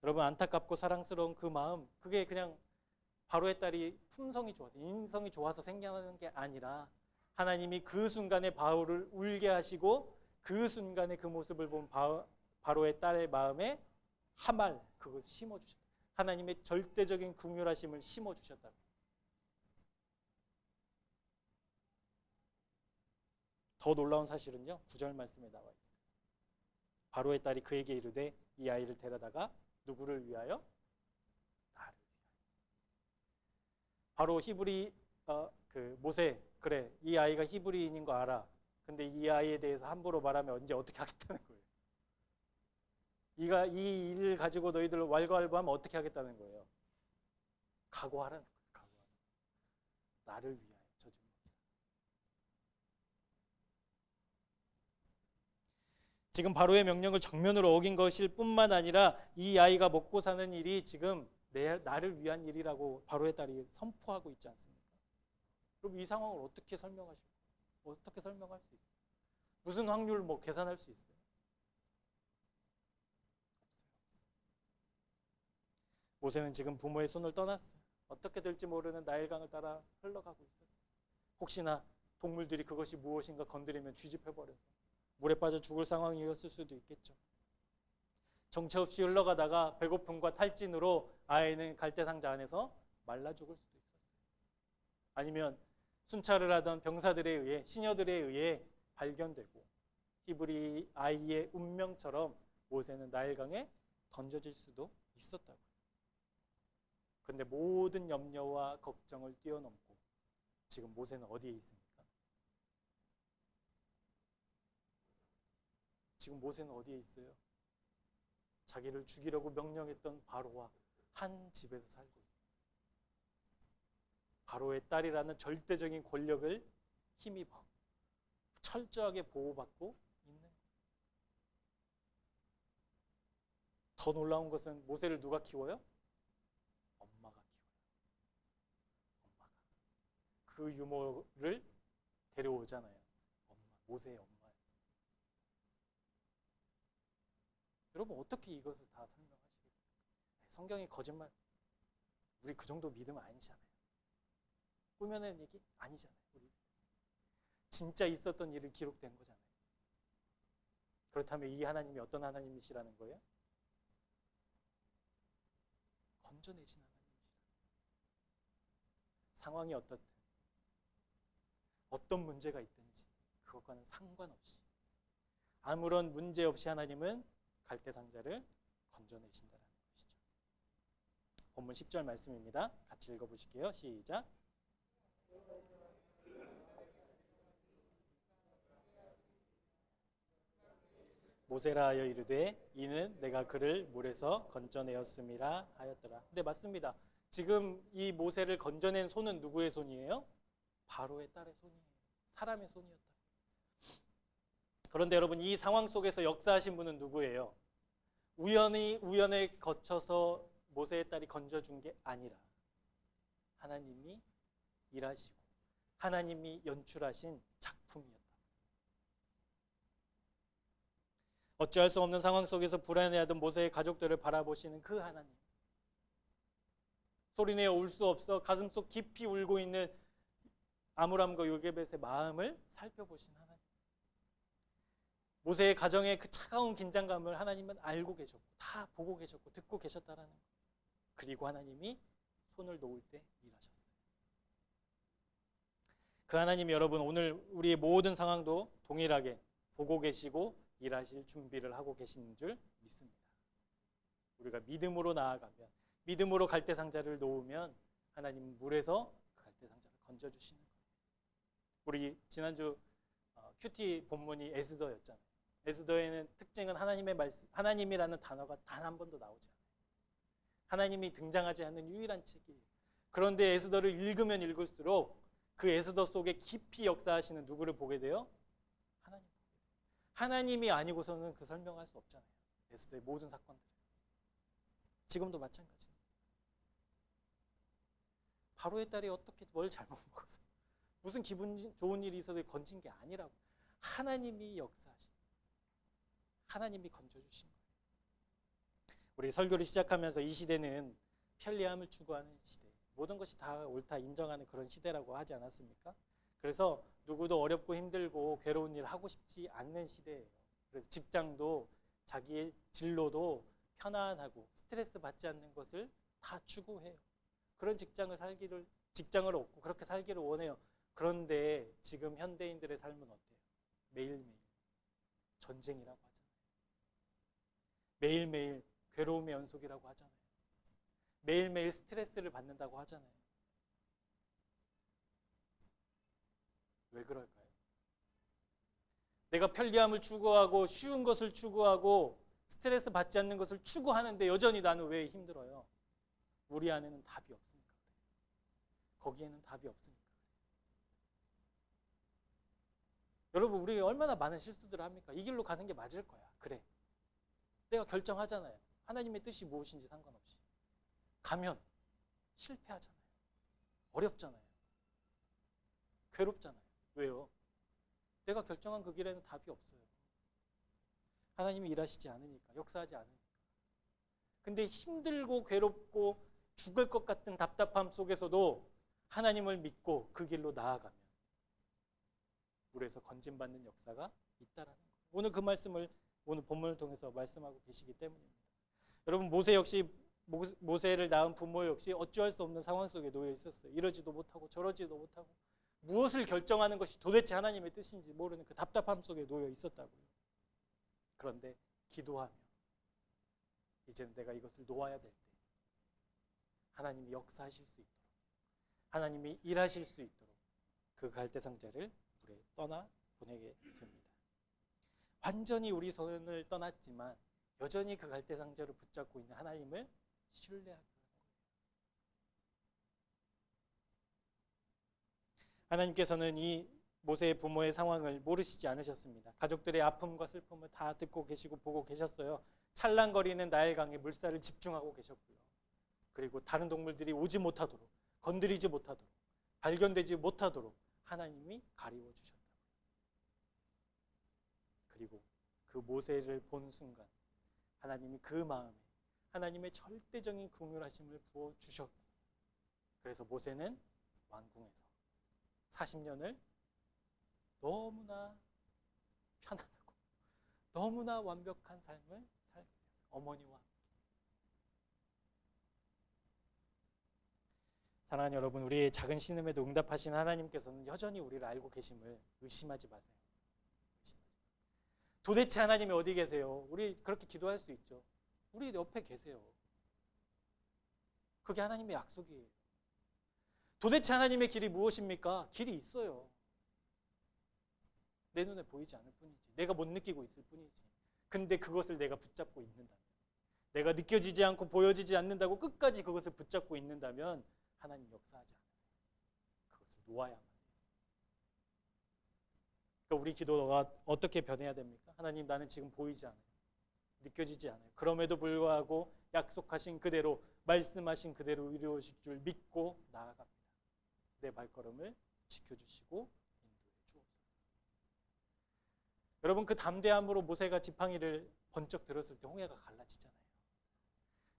여러분 안타깝고 사랑스러운 그 마음 그게 그냥 바로의 딸이 품성이 좋아서 인성이 좋아서 생겨나는 게 아니라 하나님이 그 순간에 바울을 울게 하시고 그 순간에 그 모습을 본 바로의 딸의 마음에 하말 그것을 심어주셨다. 하나님의 절대적인 긍휼하심을 심어주셨다. 더 놀라운 사실은요 9절 말씀에 나와 있어요. 바로의 딸이 그에게 이르되 이 아이를 데려다가 누구를 위하여? 나를 위하여. 바로 히브리 그 모세 그래 이 아이가 히브리인인 거 알아. 근데 이 아이에 대해서 함부로 말하면 언제 어떻게 하겠다는 거예요. 이 일을 가지고 너희들 왈가왈부하면 어떻게 하겠다는 거예요. 각오하라는 거예요. 각오하라. 나를 위하여 저 중. 지금 바로의 명령을 정면으로 어긴 것일 뿐만 아니라 이 아이가 먹고 사는 일이 지금 나를 위한 일이라고 바로의 딸이 선포하고 있지 않습니까? 그럼 이 상황을 어떻게 설명할 수 있어요? 무슨 확률 계산할 수 있어요? 모세는 지금 부모의 손을 떠났어요. 어떻게 될지 모르는 나일강을 따라 흘러가고 있었어요. 혹시나 동물들이 그것이 무엇인가 건드리면 뒤집혀버려서 물에 빠져 죽을 상황이었을 수도 있겠죠. 정체 없이 흘러가다가 배고픔과 탈진으로 아이는 갈대상자 안에서 말라 죽을 수도 있었어요. 아니면 순찰을 하던 병사들에 의해 시녀들에 의해 발견되고 히브리 아이의 운명처럼 모세는 나일강에 던져질 수도 있었다고요. 그런데 모든 염려와 걱정을 뛰어넘고 지금 모세는 어디에 있습니까? 지금 모세는 어디에 있어요? 자기를 죽이려고 명령했던 바로와 한 집에서 살고 있어요. 바로의 딸이라는 절대적인 권력을 힘입어 철저하게 보호받고 있는 거예요. 더 놀라운 것은 모세를 누가 키워요? 엄마가 키워요. 엄마가. 그 유모를 데려오잖아요. 모세의 엄마예요. 여러분 어떻게 이것을 다 설명하시겠어요? 성경이 거짓말 우리 그 정도 믿음 아니잖아요. 꾸며낸 얘기 아니잖아요. 우리 진짜 있었던 일을 기록된 거잖아요. 그렇다면 이 하나님이 어떤 하나님이시라는 거예요? 건져내신 하나님이시라는 거예요. 상황이 어떻든 어떤 문제가 있든지 그것과는 상관없이 아무런 문제 없이 하나님은 갈대상자를 건져내신다는 것이죠. 본문 10절 말씀입니다. 같이 읽어보실게요. 시작. 모세라 하여 이르되 이는 내가 그를 물에서 건져내었음이라 하였더라. 근데 맞습니다. 지금 이 모세를 건져낸 손은 누구의 손이에요? 바로의 딸의 손이에요. 사람의 손이었다. 그런데 여러분, 이 상황 속에서 역사하신 분은 누구예요? 우연에 거쳐서 모세의 딸이 건져준 게 아니라 하나님이 일하시고 하나님이 연출하신 작품이었다. 어찌할 수 없는 상황 속에서 불안해하던 모세의 가족들을 바라보시는 그 하나님. 소리내어 울 수 없어 가슴속 깊이 울고 있는 아므람과 요게벳의 마음을 살펴보신 하나님. 모세의 가정의 그 차가운 긴장감을 하나님은 알고 계셨고 다 보고 계셨고 듣고 계셨다라는 것. 그리고 하나님이 손을 놓을 때 일하셨어요. 그 하나님이 여러분 오늘 우리의 모든 상황도 동일하게 보고 계시고 일하실 준비를 하고 계시는 줄 믿습니다. 우리가 믿음으로 나아가면 믿음으로 갈대상자를 놓으면 하나님은 물에서 그 갈대상자를 건져주시는 거예요. 우리 지난주 큐티 본문이 에스더였잖아요. 에스더에는 특징은 하나님의 말씀, 하나님이라는 단어가 단 한 번도 나오지 않아요. 하나님이 등장하지 않는 유일한 책이에요. 그런데 에스더를 읽으면 읽을수록 그 에스더 속에 깊이 역사하시는 누구를 보게 돼요? 하나님. 하나님이 아니고서는 그 설명할 수 없잖아요. 에스더의 모든 사건들. 지금도 마찬가지예요. 바로의 딸이 어떻게 뭘 잘못 먹어서 무슨 기분 좋은 일이 있어도 건진 게 아니라고. 하나님이 역사하신, 하나님이 건져주신 거예요. 우리 설교를 시작하면서 이 시대는 편리함을 추구하는 시대, 모든 것이 다 옳다 인정하는 그런 시대라고 하지 않았습니까? 그래서 누구도 어렵고 힘들고 괴로운 일 하고 싶지 않는 시대예요. 그래서 직장도 자기의 진로도 편안하고 스트레스 받지 않는 것을 다 추구해요. 그런 직장을 얻고 그렇게 살기를 원해요. 그런데 지금 현대인들의 삶은 어때요? 매일매일 전쟁이라고 하잖아요. 매일매일 괴로움의 연속이라고 하잖아요. 매일매일 스트레스를 받는다고 하잖아요. 왜 그럴까요? 내가 편리함을 추구하고 쉬운 것을 추구하고 스트레스 받지 않는 것을 추구하는데 여전히 나는 왜 힘들어요? 우리 안에는 답이 없으니까 그래요. 거기에는 답이 없으니까 그래요. 여러분, 우리가 얼마나 많은 실수들을 합니까? 이 길로 가는 게 맞을 거야. 그래. 내가 결정하잖아요. 하나님의 뜻이 무엇인지 상관없이. 가면 실패하잖아요. 어렵잖아요. 괴롭잖아요. 왜요? 내가 결정한 그 길에는 답이 없어요. 하나님이 일하시지 않으니까, 역사하지 않으니까. 근데 힘들고 괴롭고 죽을 것 같은 답답함 속에서도 하나님을 믿고 그 길로 나아가면 물에서 건짐받는 역사가 있다라는 거예요. 오늘 그 말씀을 오늘 본문을 통해서 말씀하고 계시기 때문입니다. 여러분, 모세를 낳은 부모 역시 어찌할 수 없는 상황 속에 놓여 있었어요. 이러지도 못하고 저러지도 못하고 무엇을 결정하는 것이 도대체 하나님의 뜻인지 모르는 그 답답함 속에 놓여 있었다고요. 그런데 기도하며 이제는 내가 이것을 놓아야 될 때 하나님이 역사하실 수 있도록, 하나님이 일하실 수 있도록 그 갈대상자를 물에 떠나 보내게 됩니다. 완전히 우리 손을 떠났지만 여전히 그 갈대상자를 붙잡고 있는 하나님을 신뢰하게 하는 거예요. 하나님께서는 이 모세의 부모의 상황을 모르시지 않으셨습니다. 가족들의 아픔과 슬픔을 다 듣고 계시고 보고 계셨어요. 찰랑거리는 나일강에 물살을 집중하고 계셨고요. 그리고 다른 동물들이 오지 못하도록, 건드리지 못하도록, 발견되지 못하도록 하나님이 가리워 주셨다. 그리고 그 모세를 본 순간 하나님이 그 마음에 하나님의 절대적인 긍휼하심을 부어 주셨고, 그래서 모세는 왕궁에서 40년을 너무나 편안하고 너무나 완벽한 삶을 살게 됐어요. 어머니와 사랑하는 여러분, 우리의 작은 신음에도 응답하신 하나님께서는 여전히 우리를 알고 계심을 의심하지 마세요. 도대체 하나님이 어디 계세요? 우리 그렇게 기도할 수 있죠. 우리 옆에 계세요. 그게 하나님의 약속이에요. 도대체 하나님의 길이 무엇입니까? 길이 있어요. 내 눈에 보이지 않을 뿐이지. 내가 못 느끼고 있을 뿐이지. 근데 그것을 내가 붙잡고 있는다면, 내가 느껴지지 않고 보여지지 않는다고 끝까지 그것을 붙잡고 있는다면 하나님 역사하지 않으세요. 그것을 놓아야만 해요. 그러니까 우리 기도가 어떻게 변해야 됩니까? 하나님, 나는 지금 보이지 않아요. 느껴지지 않아요. 그럼에도 불구하고 약속하신 그대로, 말씀하신 그대로 이루어질 줄 믿고 나아갑니다. 내 발걸음을 지켜주시고 인도해 주옵소서. 여러분, 그 담대함으로 모세가 지팡이를 번쩍 들었을 때 홍해가 갈라지잖아요.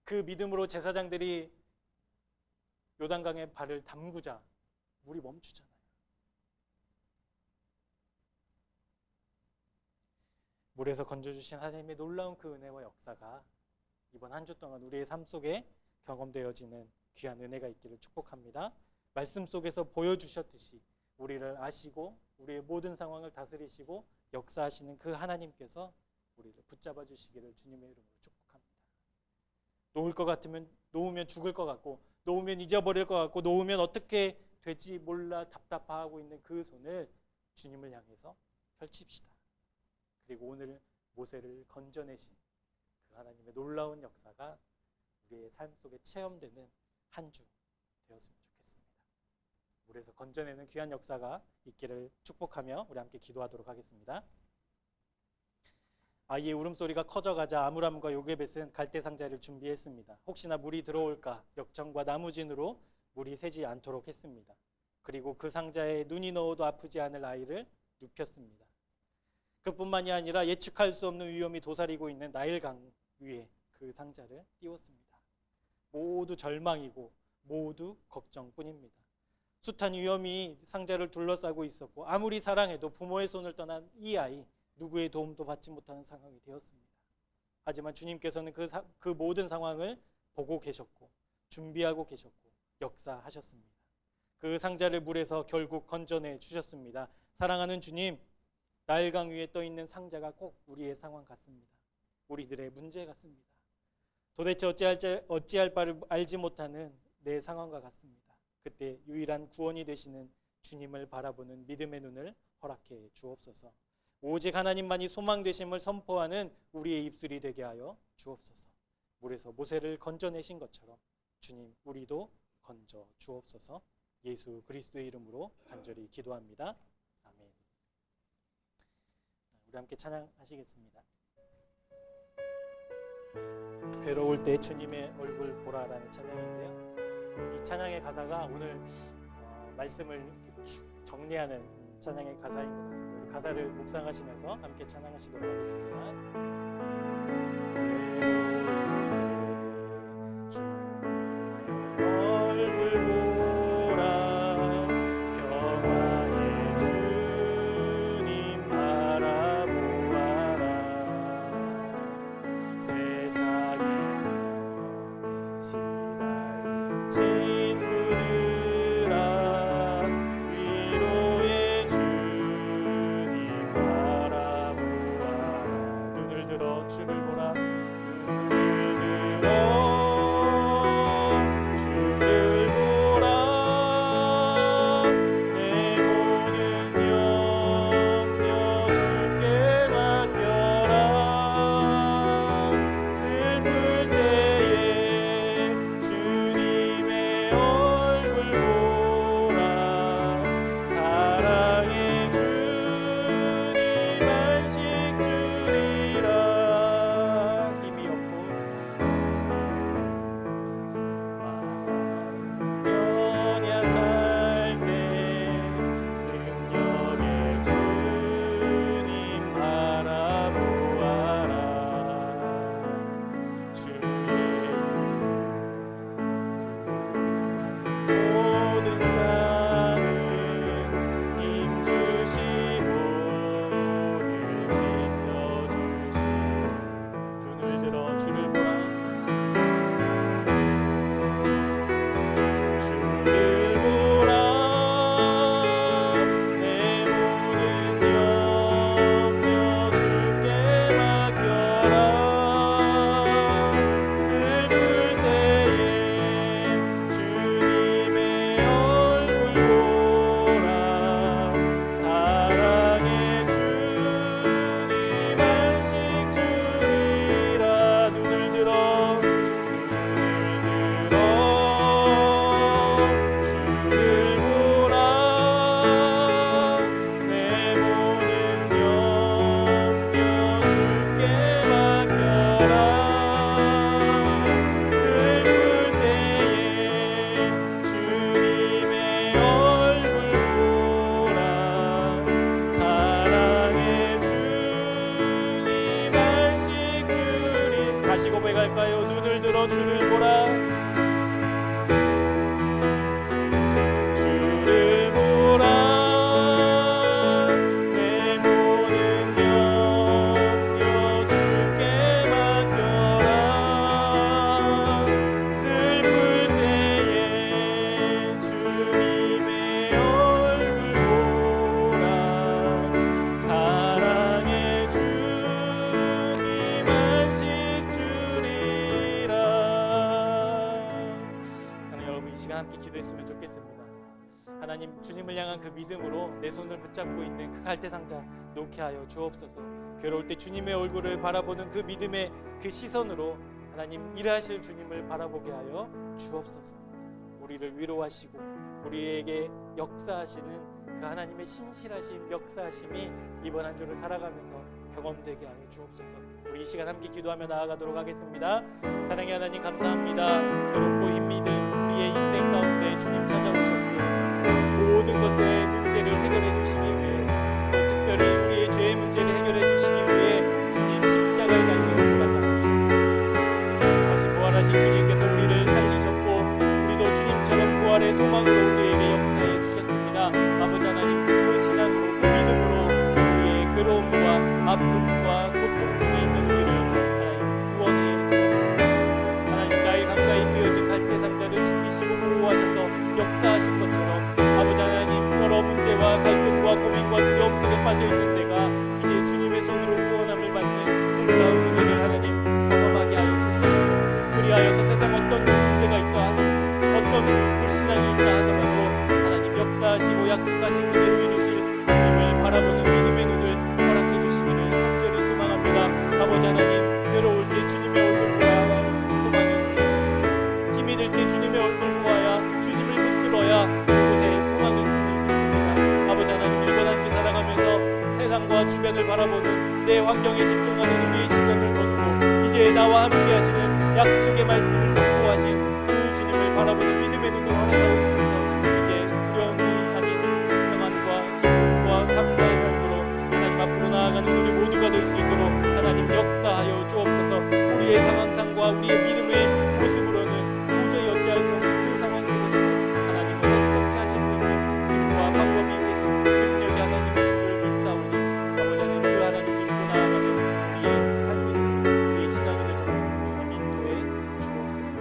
그 믿음으로 제사장들이 요단강에 발을 담그자 물이 멈추잖아요. 물에서 건져주신 하나님의 놀라운 그 은혜와 역사가 이번 한 주 동안 우리의 삶 속에 경험되어지는 귀한 은혜가 있기를 축복합니다. 말씀 속에서 보여주셨듯이 우리를 아시고 우리의 모든 상황을 다스리시고 역사하시는 그 하나님께서 우리를 붙잡아 주시기를 주님의 이름으로 축복합니다. 놓을 것 같으면 놓으면 죽을 것 같고, 놓으면 잊어버릴 것 같고, 놓으면 어떻게 될지 몰라 답답하고 있는 그 손을 주님을 향해서 펼칩시다. 그리고 오늘 모세를 건져내신 그 하나님의 놀라운 역사가 우리의 삶 속에 체험되는 한 주 되었으면 좋겠습니다. 물에서 건져내는 귀한 역사가 있기를 축복하며 우리 함께 기도하도록 하겠습니다. 아이의 울음소리가 커져가자 아므람과 요게벳은 갈대상자를 준비했습니다. 혹시나 물이 들어올까 역청과 나무진으로 물이 새지 않도록 했습니다. 그리고 그 상자에 눈이 넣어도 아프지 않을 아이를 눕혔습니다. 그뿐만이 아니라 예측할 수 없는 위험이 도사리고 있는 나일강 위에 그 상자를 띄웠습니다. 모두 절망이고 모두 걱정뿐입니다. 숱한 위험이 상자를 둘러싸고 있었고, 아무리 사랑해도 부모의 손을 떠난 이 아이, 누구의 도움도 받지 못하는 상황이 되었습니다. 하지만 주님께서는 그 모든 상황을 보고 계셨고 준비하고 계셨고 역사하셨습니다. 그 상자를 물에서 결국 건져내 주셨습니다. 사랑하는 주님, 나일강 위에 떠있는 상자가 꼭 우리의 상황 같습니다. 우리들의 문제 같습니다. 도대체 어찌할 바를 알지 못하는 내 상황과 같습니다. 그때 유일한 구원이 되시는 주님을 바라보는 믿음의 눈을 허락해 주옵소서. 오직 하나님만이 소망 되심을 선포하는 우리의 입술이 되게 하여 주옵소서. 물에서 모세를 건져내신 것처럼 주님, 우리도 건져 주옵소서. 예수 그리스도의 이름으로 간절히 기도합니다. 아멘. 우리 함께 찬양하시겠습니다. 괴로울 때 주님의 얼굴 보라라는 찬양인데요. 이 찬양의 가사가 오늘 말씀을 정리하는 찬양의 가사인 것 같습니다. 우리 가사를 묵상하시면서 함께 찬양하시도록 하겠습니다. 슬플 때에 주님의 여러분 이 시간 함께 기도했으면 좋겠습니다. 하나님, 주님을 향한 그 믿음으로 내 손을 붙잡고 있는 그 갈대 상자 놓게 하여 주옵소서. 괴로울 때 주님의 얼굴을 바라보는 그 믿음의 그 시선으로 하나님 일하실 주님을 바라보게 하여 주옵소서. 우리를 위로하시고 우리에게 역사하시는 그 하나님의 신실하신 역사하심이 이번 한 주를 살아가면서 경험되게 하여 주옵소서. 우리 이 시간 함께 기도하며 나아가도록 하겠습니다. 사랑의 하나님, 감사합니다. 괴롭고 힘이 들 우리의 인생 가운데 주님 찾아오셨고 모든 것의 문제를 해결해 주시기 위해, 또 특별히 우리의 죄의 문제를 해결해 주시기 위해 주님 십자가에 달려 돌아가 주셨습니다. 다시 부활하신 주님께서 우리를 살리셨고 우리도 주님처럼 부활의 소망으로 우리에게 역사해 주셨습니다. 아버지 하나님, 그 신앙으로 그 믿음으로 우리의 괴로움과 아픔과 고통 중에 있는 우리를 하나님 구원해 주옵소서. 하나님, 나일 가까이 꿰어진 갈대 상자를 지키시고 보호하셔서 역사하신 것처럼 아버지 하나님, 여러 문제와 갈등과 고민과 두려움 속에 빠져 있는 내가 이제 주님의 손으로 구원함을 받는 놀라운 은혜를 하나님 경험하게 하여 주옵소서. 그리하여서 세상 어떤 문제가 있다 하더라도, 어떤 불신앙이 있다 하더라도 하나님 역사하시고 약속하신 그대로 이루실 주님을 바라보는 믿음의 눈을 허락해 주시기를 간절히 소망합니다. 아버지 하나님, 괴로울 때 주님의 얼굴 보아야 소망이 있음을 믿습니다. 힘이 들 때 주님의 얼굴 보아야, 주님을 붙들어야 그곳에 소망이 있음을 믿습니다. 아버지 하나님, 이번 한 주 살아가면서 세상과 주변을 바라보는 내 환경에 집중하는 우리의 시선을 거두고 이제 나와 함께 하시는 약속의 말씀을 선포하신 그 주님을 바라보는 믿음의 눈을 허락하여 주셔서 이제 두려움이 아닌 평안과 기쁨과 감사의 삶으로 하나님 앞으로 나아가는 우리 모두가 될 수 있도록 하나님 역사하여 주옵소서. 우리의 상황상과 우리의 믿음의 모습으로는 도저히 어찌할 수 없는 그 상황 속에서 하나님은 어떻게 하실 수 있는 길과 방법이 계신 능력의 하나님이신 줄 믿사오니 아버지 하나님, 그 하나님 믿고 나아가는 우리의 삶이 되도록, 우리의 신앙이 되도록 주님 인도해 주옵소서.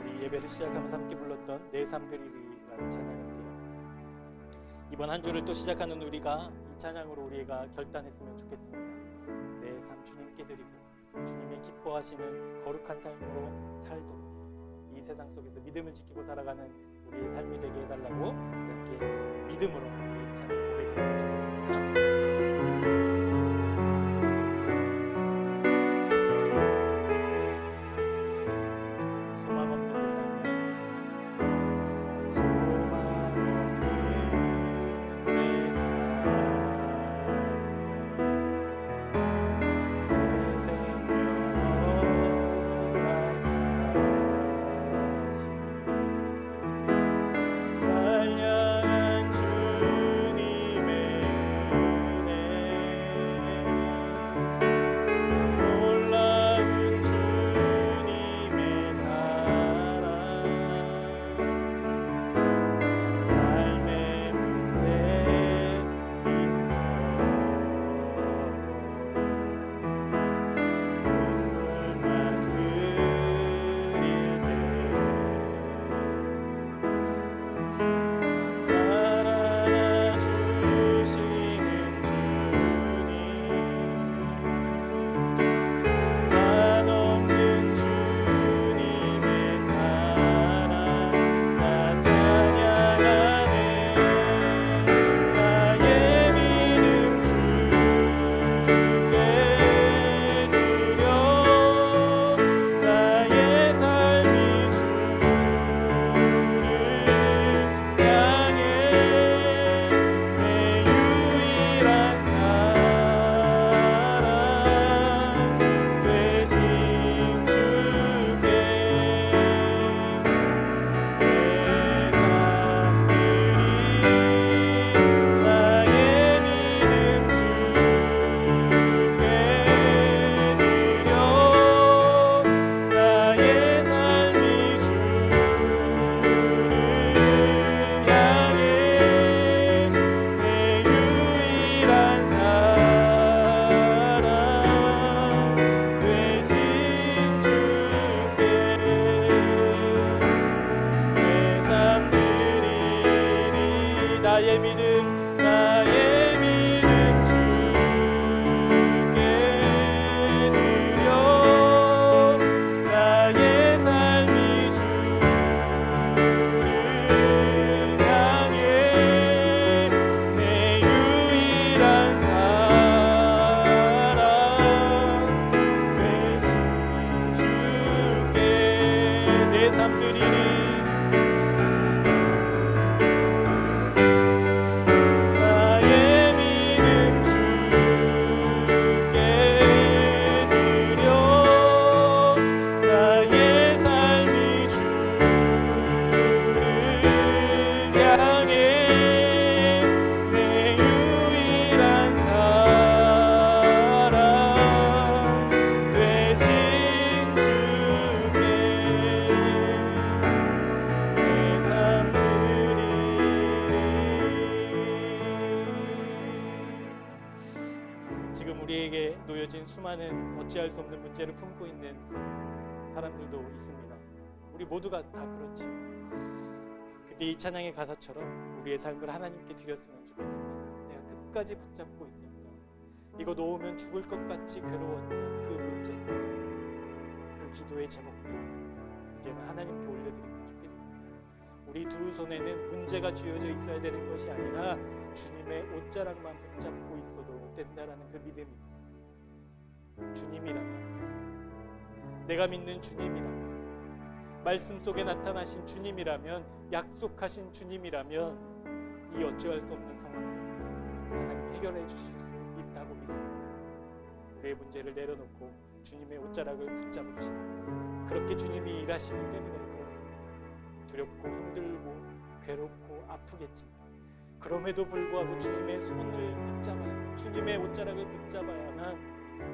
우리 예배를 시작하면서 함께 불렀던 내 삶 드리리라는 찬양인데요, 이번 한 주를 또 시작하는 우리가 이 찬양으로 우리가 결단했으면 좋겠습니다. 내 삶 주님께 드리고 주님의 기뻐하시는 거룩한 삶으로 살도록 이 세상 속에서 믿음을 지키고 살아가는 우리의 삶이 되게 해달라고 함께 믿음으로 이 찬양 고백했으면 좋겠습니다. 소망 없는 내 삶에, 소망 없는 내 삶에 새 생명 날 향한 주님의 삶 드리리. 지금 우리에게 놓여진 수많은 어찌할 수 없는 문제를 품고 있는 사람들도 있습니다. 우리 모두가 다 그렇지. 그때 이 찬양의 가사처럼 우리의 삶을 하나님께 드렸으면 좋겠습니다. 내가 끝까지 붙잡고 있었던, 이거 놓으면 죽을 것 같이 괴로웠던 그 문제, 그 기도의 제목들 이제는 하나님께 올려드리면 좋겠습니다. 우리 두 손에는 문제가 쥐어져 있어야 되는 것이 아니라 주님의 옷자락만 붙잡고 있어도 된다라는 그 믿음이, 주님이라면, 내가 믿는 주님이라면, 말씀 속에 나타나신 주님이라면, 약속하신 주님이라면 이 어찌할 수 없는 상황을 하나님 해결해 주실 수 있다고 믿습니다. 우리의 문제를 내려놓고 주님의 옷자락을 붙잡읍시다. 그렇게 주님이 일하시기 때문에 그렇습니다. 두렵고 힘들고 괴롭고 아프겠지만 그럼에도 불구하고 주님의 손을 붙잡아야, 주님의 옷자락을 붙잡아야만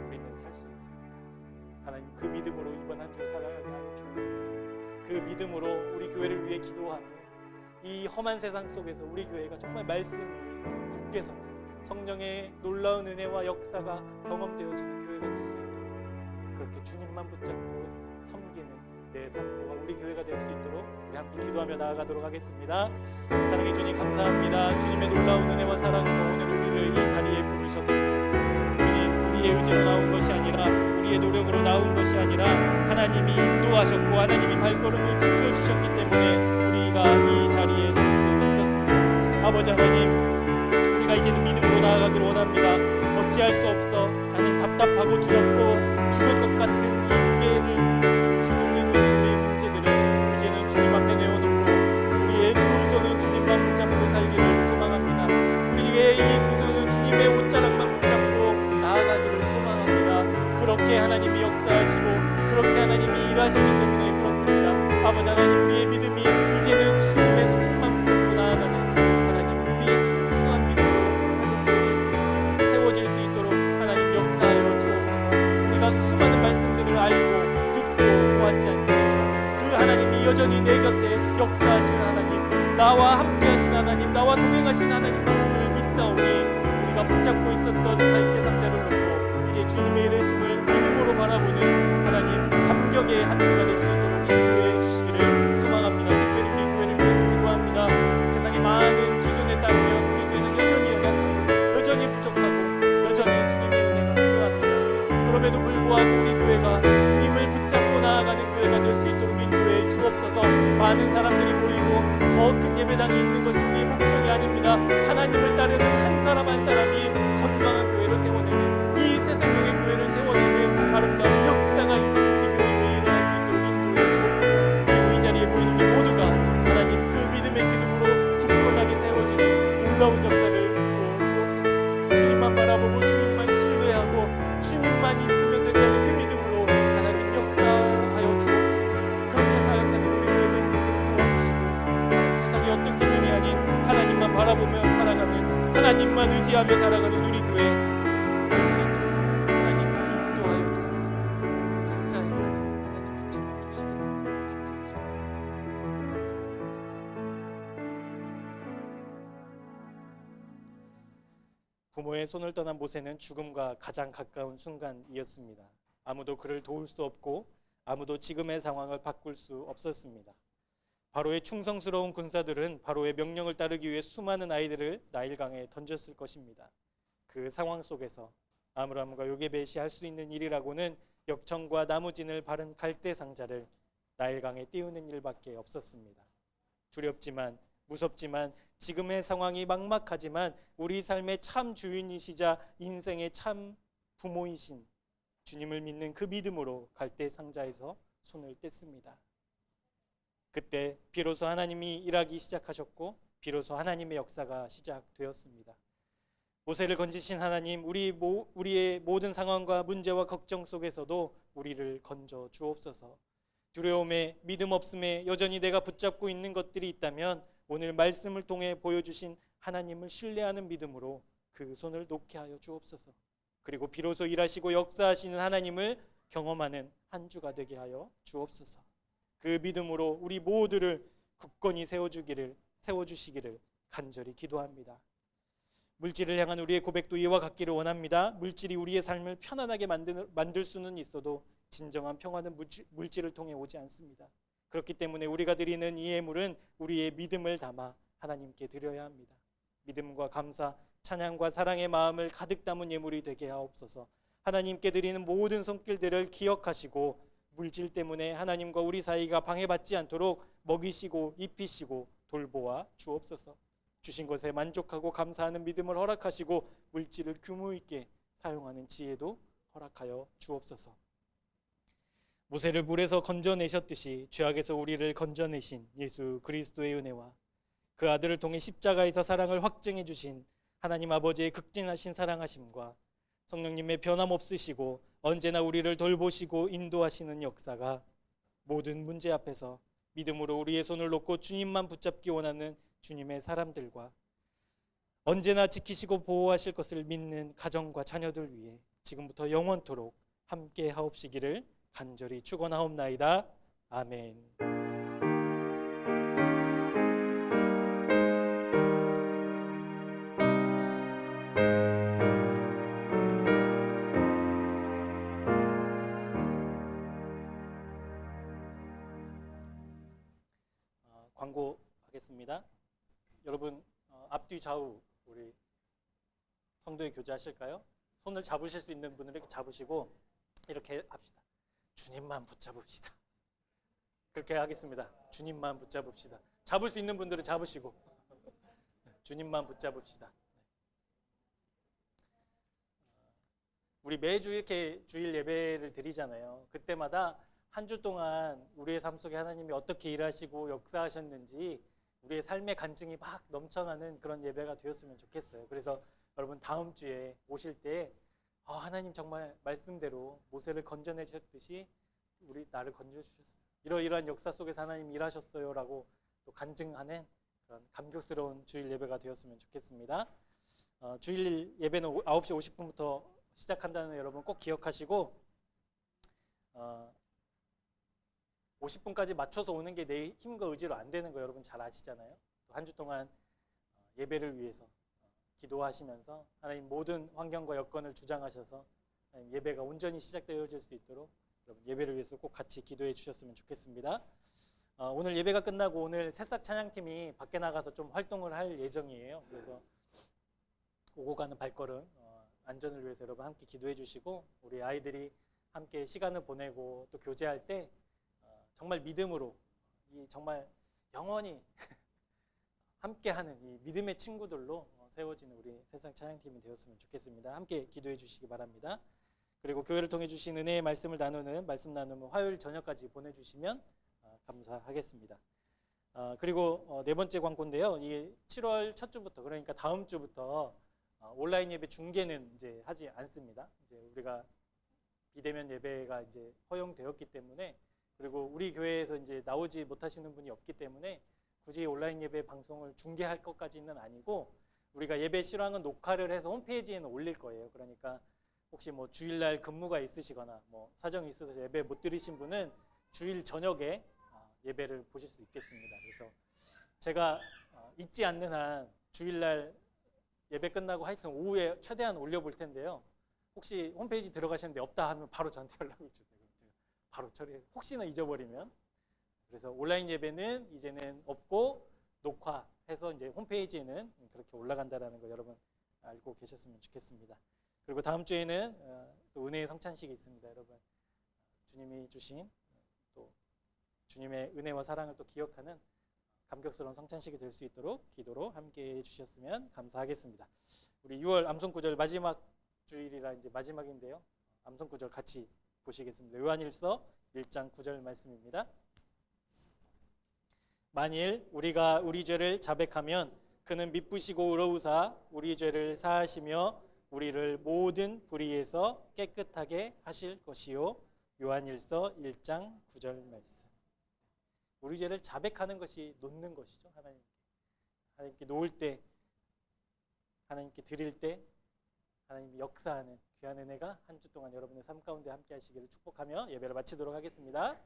우리는 살 수 있습니다. 하나님, 그 믿음으로 이번 한 주 살아가게 하여 주옵소서. 그 믿음으로 우리 교회를 위해 기도하며 이 험한 세상 속에서 우리 교회가 정말 말씀 위에 굳게 서고 성령의 놀라운 은혜와 역사가 경험되어지는 교회가 될 수 있도록, 그렇게 주님만 붙잡고 섬기는 내 삶과 우리 교회가 될 수 있도록 우리 함께 기도하며 나아가도록 하겠습니다. 사랑해 주님, 감사합니다. 주님의 놀라운 은혜와 사랑으로 오늘 우리를 이 자리에 부르셨습니다. 주님, 우리의 의지로 나온 것이 아니라, 우리의 노력으로 나온 것이 아니라 하나님이 인도하셨고 하나님이 발걸음을 지켜주셨기 때문에 우리가 이 자리에 설 수 있었습니다. 아버지 하나님, 우리가 이제는 믿음으로 나아가기를 원합니다. 어찌할 수 없어 하나님, 답답하고 두렵고 죽을 것 같은 이 무게를 짓눌리고 있는 우리의 문제들을 이제는 주님 앞에 내어놓고 우리의 두 손은 주님만 붙잡고 살기를 소망합니다. 우리의 이 두 손은 주님의 옷자락만 붙잡고 나아가기를 소망합니다. 그렇게 하나님이 역사하시고 그렇게 하나님이 일하시기 때문에 그렇습니다. 아버지 하나님, 우리의 믿음이 이제는 주님의 손만 붙잡고 나아가는 하나님, 우리의 순수한 믿음으로 회복되어질 수 있도록, 세워질 수 있도록 하나님 역사하여 주옵소서. 우리가 수많은 말씀들을 알고 듣고 보았지 않습니까? 그 하나님이 여전히 내 곁에 역사하신 하나님, 나와 함께하신 하나님, 나와 동행하신 하나님이신 줄 믿사오니 우리가 붙잡고 있었던 갈대 상자를 놓고 이제 주님의 일하심을 믿음으로 바라보는 하나님, 감격의 한 주가 될 수 있도록 인도해 주시기를 소망합니다. 특별히 우리 교회를 위해서 기도합니다. 세상의 많은 기준에 따르면 우리 교회는 여전히 연약하고 여전히 부족하고 여전히 주님의 은혜가 필요합니다. 그럼에도 불구하고 우리 교회가 주님을 붙잡고 나아가는 교회가 될 수 있도록 인도해 주옵소서. 많은 사람들이 모이고 더 큰 예배당이 있는 것이 우리의 목적이 아닙니다. 하나님을 따르는 한 사람 한 사람이 건강한 교회를 세워내는, 이 새 생명의 교회를 세워내는 아름다운 역사가 우리 교회 위에 일어날 수 있도록 인도해 주옵소서. 그리고 이 자리에 모인 우리 모두가 하나님, 그 믿음의 기둥으로 굳건하게 세워지는 놀라운 역사를 부어 주옵소서. 주님만 바라보고 주님만 신뢰하고 주님만 있으면 된다는 그 믿음으로 하나님 역사하여 주옵소서. 그렇게 사역하는 우리 교회 될 수 있도록 도와주시고, 하나님, 세상의 어떤 기준이 아닌 하나님만 바라보며 살아가는, 하나님만 의지하며 살아가는 우리 교회 될 수 있도록 하나님 인도하여 주옵소서. 각자의 삶을 하나님 붙잡아 주시기를 간절히 소원합니다. 부모의 손을 떠난 모세는 죽음과 가장 가까운 순간이었습니다. 아무도 그를 도울 수 없고 아무도 지금의 상황을 바꿀 수 없었습니다. 바로의 충성스러운 군사들은 바로의 명령을 따르기 위해 수많은 아이들을 나일강에 던졌을 것입니다. 그 상황 속에서 아므람과 요게벳이 할 수 있는 일이라고는 역청과 나무진을 바른 갈대 상자를 나일강에 띄우는 일밖에 없었습니다. 두렵지만 무섭지만 지금의 상황이 막막하지만 우리 삶의 참 주인이시자 인생의 참 부모이신 주님을 믿는 그 믿음으로 갈대 상자에서 손을 뗐습니다. 그때 비로소 하나님이 일하기 시작하셨고 비로소 하나님의 역사가 시작되었습니다. 모세를 건지신 하나님, 우리의 모든 상황과 문제와 걱정 속에서도 우리를 건져 주옵소서. 두려움에, 믿음 없음에 여전히 내가 붙잡고 있는 것들이 있다면 오늘 말씀을 통해 보여주신 하나님을 신뢰하는 믿음으로 그 손을 놓게 하여 주옵소서. 그리고 비로소 일하시고 역사하시는 하나님을 경험하는 한 주가 되게 하여 주옵소서. 그 믿음으로 우리 모두를 굳건히 세워주시기를 간절히 기도합니다. 물질을 향한 우리의 고백도 이와 같기를 원합니다. 물질이 우리의 삶을 편안하게 만들 수는 있어도 진정한 평화는 물질을 통해 오지 않습니다. 그렇기 때문에 우리가 드리는 이 예물은 우리의 믿음을 담아 하나님께 드려야 합니다. 믿음과 감사, 찬양과 사랑의 마음을 가득 담은 예물이 되게 하옵소서. 하나님께 드리는 모든 손길들을 기억하시고 물질 때문에 하나님과 우리 사이가 방해받지 않도록 먹이시고 입히시고 돌보아 주옵소서. 주신 것에 만족하고 감사하는 믿음을 허락하시고 물질을 규모 있게 사용하는 지혜도 허락하여 주옵소서. 모세를 물에서 건져내셨듯이 죄악에서 우리를 건져내신 예수 그리스도의 은혜와 그 아들을 통해 십자가에서 사랑을 확증해 주신 하나님 아버지의 극진하신 사랑하심과 성령님의 변함없으시고 언제나 우리를 돌보시고 인도하시는 역사가 모든 문제 앞에서 믿음으로 우리의 손을 놓고 주님만 붙잡기 원하는 주님의 사람들과 언제나 지키시고 보호하실 것을 믿는 가정과 자녀들 위해 지금부터 영원토록 함께 하옵시기를 간절히 축원하옵나이다. 아멘. 광고하겠습니다. 여러분 앞뒤 좌우 우리 성도의 교제하실까요? 손을 잡으실 수 있는 분은 이렇게 잡으시고 이렇게 합시다. 주님만 붙잡읍시다. 그렇게 하겠습니다. 주님만 붙잡읍시다. 잡을 수 있는 분들은 잡으시고 주님만 붙잡읍시다. 우리 매주 이렇게 주일 예배를 드리잖아요. 그때마다 한 주 동안 우리의 삶 속에 하나님이 어떻게 일하시고 역사하셨는지 우리의 삶의 간증이 막 넘쳐나는 그런 예배가 되었으면 좋겠어요. 그래서 여러분 다음 주에 오실 때 하나님 정말 말씀대로 모세를 건져내셨듯이 나를 건져주셨어요. 이러이러한 역사 속에서 하나님 일하셨어요 라고 또 간증하는 그런 감격스러운 주일 예배가 되었으면 좋겠습니다. 주일 예배는 9시 50분부터 시작한다는 여러분 꼭 기억하시고 50분까지 맞춰서 오는 게 내 힘과 의지로 안 되는 거 여러분 잘 아시잖아요. 한 주 동안 예배를 위해서 기도하시면서 하나님 모든 환경과 여건을 주장하셔서 예배가 온전히 시작되어질 수 있도록 여러분 예배를 위해서 꼭 같이 기도해 주셨으면 좋겠습니다. 오늘 예배가 끝나고 오늘 새싹 찬양팀이 밖에 나가서 좀 활동을 할 예정이에요. 그래서 오고 가는 발걸음 안전을 위해서 여러분 함께 기도해 주시고 우리 아이들이 함께 시간을 보내고 또 교제할 때 정말 믿음으로 정말 영원히 함께하는 이 믿음의 친구들로 세워지는 우리 새싹 찬양팀이 되었으면 좋겠습니다. 함께 기도해 주시기 바랍니다. 그리고 교회를 통해 주신 은혜의 말씀을 나누는 말씀 나눔은 화요일 저녁까지 보내주시면 감사하겠습니다. 그리고 네 번째 광고인데요. 이 7월 첫 주부터 그러니까 다음 주부터 온라인 예배 중계는 이제 하지 않습니다. 이제 우리가 비대면 예배가 이제 허용되었기 때문에 그리고 우리 교회에서 이제 나오지 못하시는 분이 없기 때문에 굳이 온라인 예배 방송을 중계할 것까지는 아니고 우리가 예배 실황은 녹화를 해서 홈페이지에는 올릴 거예요. 그러니까 혹시 뭐 주일날 근무가 있으시거나 뭐 사정이 있어서 예배 못 드리신 분은 주일 저녁에 예배를 보실 수 있겠습니다. 그래서 제가 잊지 않는 한 주일날 예배 끝나고 하여튼 오후에 최대한 올려볼 텐데요. 혹시 홈페이지 들어가시는데 없다 하면 바로 저한테 연락을 주세요. 바로 처리해. 혹시나 잊어버리면. 그래서 온라인 예배는 이제는 없고 녹화해서 이제 홈페이지에는 그렇게 올라간다라는 거 여러분 알고 계셨으면 좋겠습니다. 그리고 다음 주에는 또 은혜의 성찬식이 있습니다. 여러분 주님이 주신 또 주님의 은혜와 사랑을 또 기억하는 감격스러운 성찬식이 될 수 있도록 기도로 함께해 주셨으면 감사하겠습니다. 우리 6월 암송구절 마지막 주일이라 이제 마지막인데요. 암송구절 같이 보시겠습니다. 요한일서 1장 9절 말씀입니다. 만일 우리가 우리 죄를 자백하면 그는 미쁘시고 의로우사 우리 죄를 사하시며 우리를 모든 불의에서 깨끗하게 하실 것이요. 요한일서 1장 9절 말씀. 우리 죄를 자백하는 것이 놓는 것이죠. 하나님께 놓을 때, 하나님께 드릴 때 하나님이 역사하는 귀한 은혜가 한 주 동안 여러분의 삶 가운데 함께 하시기를 축복하며 예배를 마치도록 하겠습니다.